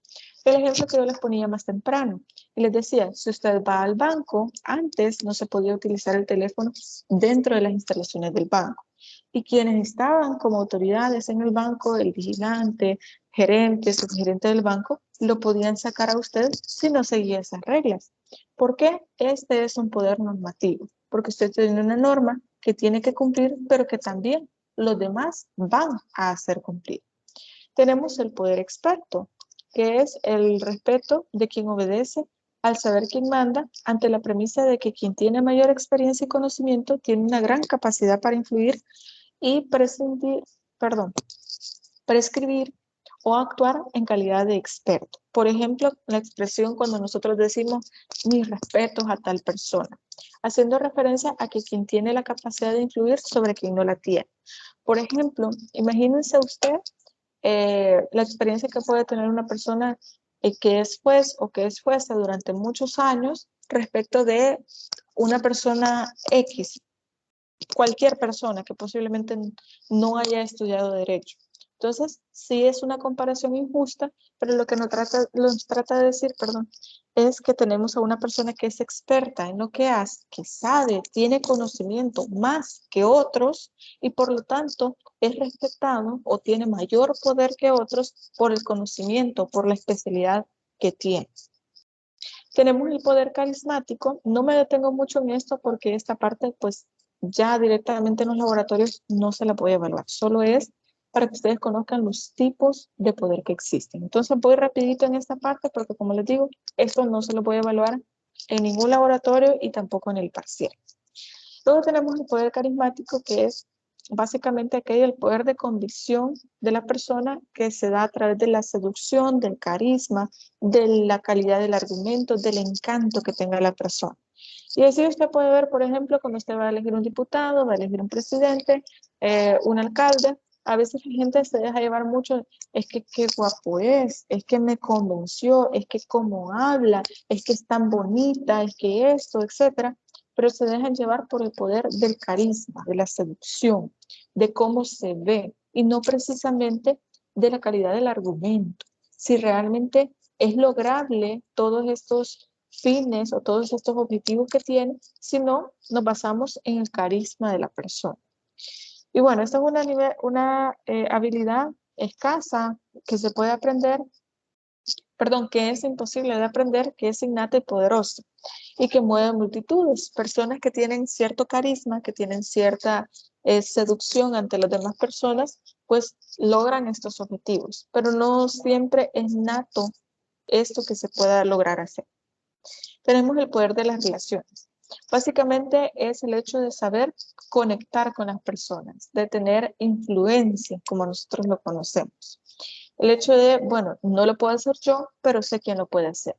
El ejemplo que yo les ponía más temprano, y les decía, si usted va al banco, antes no se podía utilizar el teléfono dentro de las instalaciones del banco. Y quienes estaban como autoridades en el banco, el vigilante, gerente, subgerente del banco, lo podían sacar a usted si no seguía esas reglas. ¿Por qué? Este es un poder normativo, porque usted tiene una norma que tiene que cumplir, pero que también los demás van a hacer cumplir. Tenemos el poder experto, que es el respeto de quien obedece al saber quién manda, ante la premisa de que quien tiene mayor experiencia y conocimiento tiene una gran capacidad para influir y prescribir o actuar en calidad de experto. Por ejemplo, la expresión cuando nosotros decimos mis respetos a tal persona, haciendo referencia a que quien tiene la capacidad de influir sobre quien no la tiene. Por ejemplo, imagínense usted la experiencia que puede tener una persona que es juez o que es jueza durante muchos años respecto de una persona X, cualquier persona que posiblemente no haya estudiado derecho. Entonces, sí es una comparación injusta, pero lo que nos trata de decir, es que tenemos a una persona que es experta en lo que hace, que sabe, tiene conocimiento más que otros y por lo tanto es respetado o tiene mayor poder que otros por el conocimiento, por la especialidad que tiene. Tenemos el poder carismático. No me detengo mucho en esto porque esta parte pues ya directamente en los laboratorios no se la puede evaluar. Solo es para que ustedes conozcan los tipos de poder que existen. Entonces voy rapidito en esta parte porque como les digo, esto no se lo voy a evaluar en ningún laboratorio y tampoco en el parcial. Luego tenemos el poder carismático, que es básicamente el poder de convicción de la persona que se da a través de la seducción, del carisma, de la calidad del argumento, del encanto que tenga la persona. Y así usted puede ver, por ejemplo, cuando usted va a elegir un diputado, va a elegir un presidente, un alcalde, a veces la gente se deja llevar mucho, es que qué guapo es que me convenció, es que cómo habla, es que es tan bonita, es que esto, etcétera, pero se dejan llevar por el poder del carisma, de la seducción, de cómo se ve, y no precisamente de la calidad del argumento. Si realmente es lograble todos estos fines o todos estos objetivos que tiene, si no, nos basamos en el carisma de la persona. Y bueno, esta es una habilidad escasa que se puede aprender, que es imposible de aprender, que es innata y poderosa y que mueve multitudes. Personas que tienen cierto carisma, que tienen cierta seducción ante las demás personas, pues logran estos objetivos, pero no siempre es nato esto que se pueda lograr hacer. Tenemos el poder de las relaciones. Básicamente es el hecho de saber conectar con las personas, de tener influencia, como nosotros lo conocemos. El hecho de, bueno, no lo puedo hacer yo, pero sé quién lo puede hacer.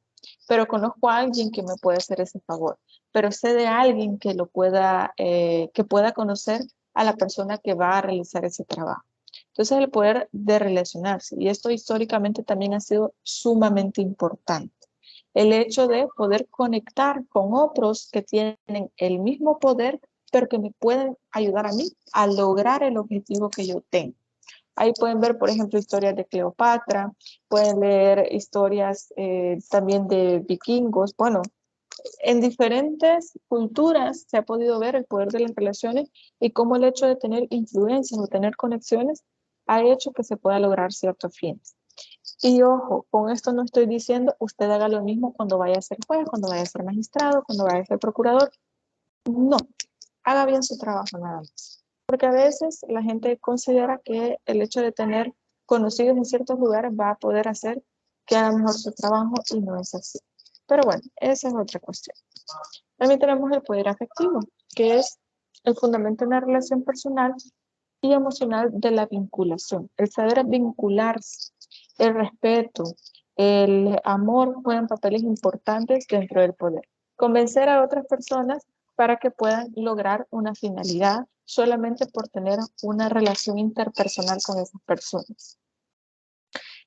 Pero conozco a alguien que me puede hacer ese favor. Pero sé de alguien que que pueda conocer a la persona que va a realizar ese trabajo. Entonces el poder de relacionarse. Y esto históricamente también ha sido sumamente importante. El hecho de poder conectar con otros que tienen el mismo poder, pero que me pueden ayudar a mí a lograr el objetivo que yo tengo. Ahí pueden ver, por ejemplo, historias de Cleopatra, pueden leer historias también de vikingos. Bueno, en diferentes culturas se ha podido ver el poder de las relaciones y cómo el hecho de tener influencias o tener conexiones ha hecho que se pueda lograr ciertos fines. Y ojo, con esto no estoy diciendo usted haga lo mismo cuando vaya a ser juez, cuando vaya a ser magistrado, cuando vaya a ser procurador. No, haga bien su trabajo nada más. Porque a veces la gente considera que el hecho de tener conocidos en ciertos lugares va a poder hacer que haga mejor su trabajo y no es así. Pero bueno, esa es otra cuestión. También tenemos el poder afectivo, que es el fundamento de una relación personal y emocional de la vinculación. El saber vincularse, el respeto, el amor juegan papeles importantes dentro del poder. Convencer a otras personas para que puedan lograr una finalidad solamente por tener una relación interpersonal con esas personas.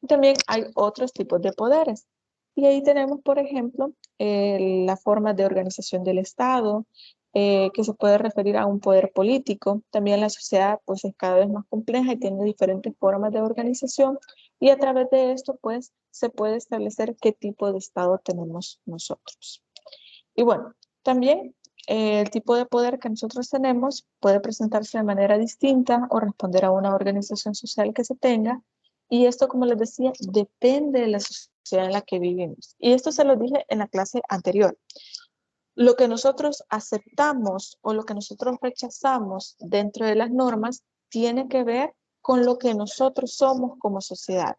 Y también hay otros tipos de poderes. Y ahí tenemos, por ejemplo, la forma de organización del Estado, que se puede referir a un poder político. También la sociedad pues, es cada vez más compleja y tiene diferentes formas de organización. Y a través de esto, pues, se puede establecer qué tipo de Estado tenemos nosotros. Y bueno, también el tipo de poder que nosotros tenemos puede presentarse de manera distinta o responder a una organización social que se tenga. Y esto, como les decía, depende de la sociedad en la que vivimos. Y esto se lo dije en la clase anterior. Lo que nosotros aceptamos o lo que nosotros rechazamos dentro de las normas tiene que ver con lo que nosotros somos como sociedad.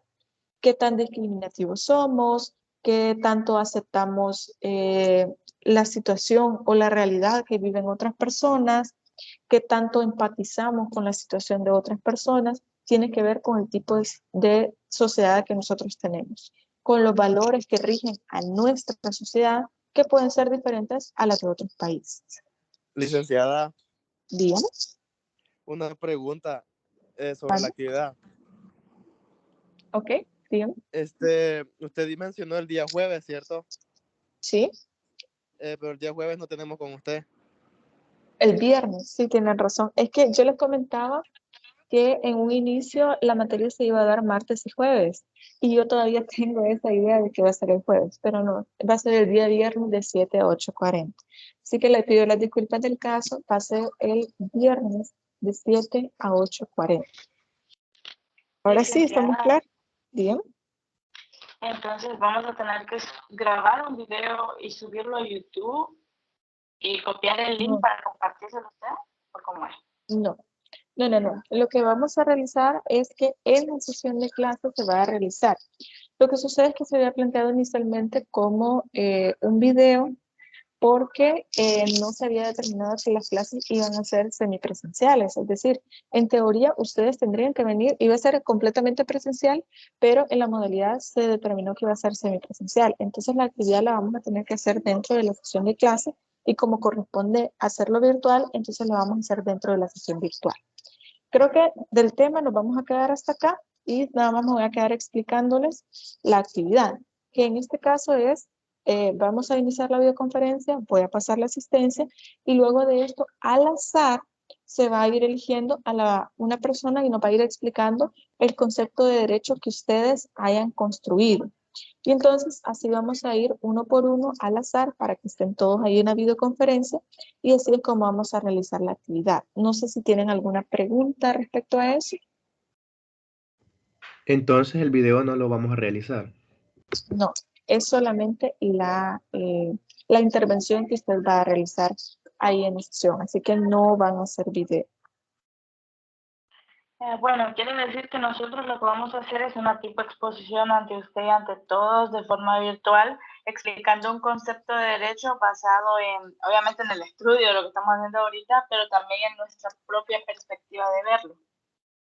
Qué tan discriminativos somos, qué tanto aceptamos la situación o la realidad que viven otras personas, qué tanto empatizamos con la situación de otras personas, tiene que ver con el tipo de sociedad que nosotros tenemos, con los valores que rigen a nuestra sociedad, que pueden ser diferentes a las de otros países. Licenciada, Dígame. una pregunta sobre ¿Vale? la actividad. Ok, dígame. Usted mencionó el día jueves, ¿cierto? Sí. Pero el día jueves no tenemos con usted. El viernes, sí, tienen razón. Es que yo les comentaba que en un inicio la materia se iba a dar martes y jueves, y yo todavía tengo esa idea de que va a ser el jueves, pero no, va a ser el día viernes de 7 a 8:40. Así que le pido las disculpas del caso, va a ser el viernes de 7 a 8:40. Ahora sí, ¿estamos claros? Dígame. Entonces vamos a tener que grabar un video y subirlo a YouTube y copiar el link para compartírselo a usted, ¿o cómo es? No. Lo que vamos a realizar es que en la sesión de clase se va a realizar. Lo que sucede es que se había planteado inicialmente como un video porque no se había determinado que las clases iban a ser semipresenciales. Es decir, en teoría ustedes tendrían que venir, iba a ser completamente presencial, pero en la modalidad se determinó que iba a ser semipresencial. Entonces la actividad la vamos a tener que hacer dentro de la sesión de clase y como corresponde hacerlo virtual, entonces lo vamos a hacer dentro de la sesión virtual. Creo que del tema nos vamos a quedar hasta acá y nada más me voy a quedar explicándoles la actividad, que en este caso es, vamos a iniciar la videoconferencia, voy a pasar la asistencia y luego de esto al azar se va a ir eligiendo a una persona y nos va a ir explicando el concepto de derecho que ustedes hayan construido. Y entonces así vamos a ir uno por uno al azar para que estén todos ahí en la videoconferencia y así es como vamos a realizar la actividad. No sé si tienen alguna pregunta respecto a eso. Entonces el video no lo vamos a realizar. No, es solamente la intervención que usted va a realizar ahí en sesión, así que no van a hacer video. Bueno, quiere decir que nosotros lo que vamos a hacer es una tipo exposición ante usted y ante todos de forma virtual, explicando un concepto de derecho basado en, obviamente en el estudio de lo que estamos haciendo ahorita, pero también en nuestra propia perspectiva de verlo.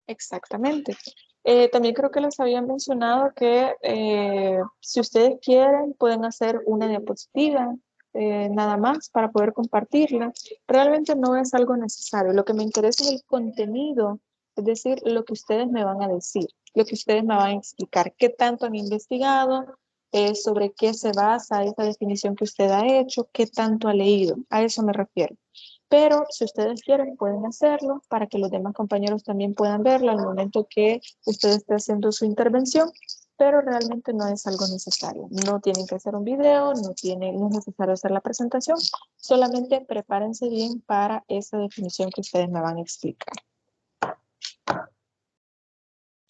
Exactamente. También creo que les había mencionado que si ustedes quieren pueden hacer una diapositiva nada más para poder compartirla. Realmente no es algo necesario. Lo que me interesa es el contenido, es decir, lo que ustedes me van a decir, lo que ustedes me van a explicar, qué tanto han investigado, sobre qué se basa esa definición que usted ha hecho, qué tanto ha leído. A eso me refiero. Pero si ustedes quieren, pueden hacerlo para que los demás compañeros también puedan verlo al momento que usted esté haciendo su intervención, pero realmente no es algo necesario. No tienen que hacer un video, no es necesario hacer la presentación, solamente prepárense bien para esa definición que ustedes me van a explicar.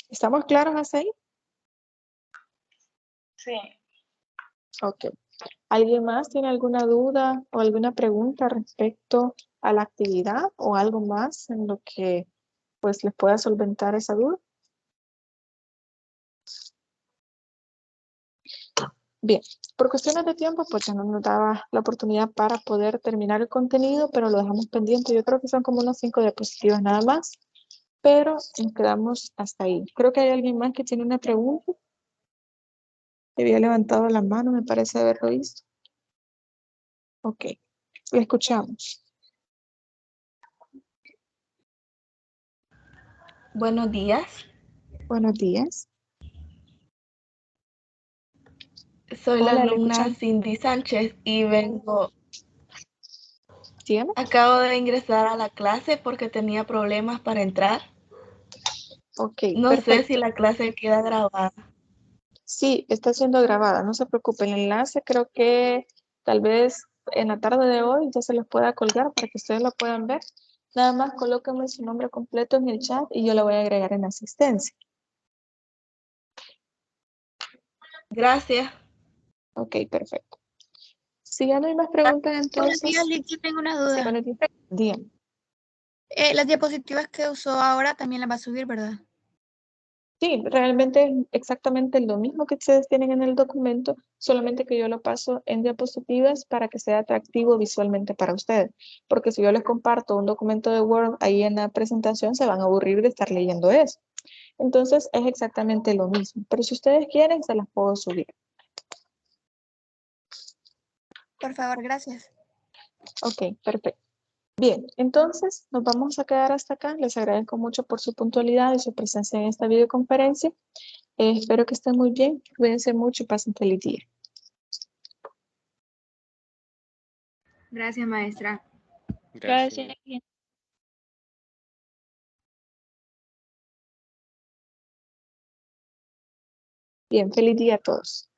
¿Estamos claros hasta ahí? Sí. Ok. ¿Alguien más tiene alguna duda o alguna pregunta respecto a la actividad o algo más en lo que pues les pueda solventar esa duda? Bien, por cuestiones de tiempo, pues ya no nos daba la oportunidad para poder terminar el contenido, pero lo dejamos pendiente. Yo creo que son como unos 5 diapositivas nada más, pero nos quedamos hasta ahí. Creo que hay alguien más que tiene una pregunta. Había levantado la mano, me parece haberlo visto. Ok, lo escuchamos. Buenos días. Buenos días. Soy la Hola, ¿le alumna escuchamos? Cindy Sánchez y vengo. Dígame. Acabo de ingresar a la clase porque tenía problemas para entrar. Ok, No sé si perfecto. la clase queda grabada. Sí, está siendo grabada, no se preocupe. El enlace creo que tal vez en la tarde de hoy ya se los pueda colgar para que ustedes lo puedan ver. Nada más colóquenme su nombre completo en el chat y yo lo voy a agregar en asistencia. Gracias. Ok, perfecto. Si ya no hay más preguntas, Buenos días, entonces... Lick, yo tengo una Sí, duda. buenos días. Dígame. Las diapositivas que usó ahora también las va a subir, ¿verdad? Sí, realmente es exactamente lo mismo que ustedes tienen en el documento, solamente que yo lo paso en diapositivas para que sea atractivo visualmente para ustedes. Porque si yo les comparto un documento de Word ahí en la presentación, se van a aburrir de estar leyendo eso. Entonces es exactamente lo mismo, pero si ustedes quieren, se las puedo subir. Por favor, gracias. Ok, perfecto. Bien, entonces nos vamos a quedar hasta acá. Les agradezco mucho por su puntualidad y su presencia en esta videoconferencia. Espero que estén muy bien, cuídense mucho y pasen feliz día. Gracias, maestra. Gracias. Bien, feliz día a todos.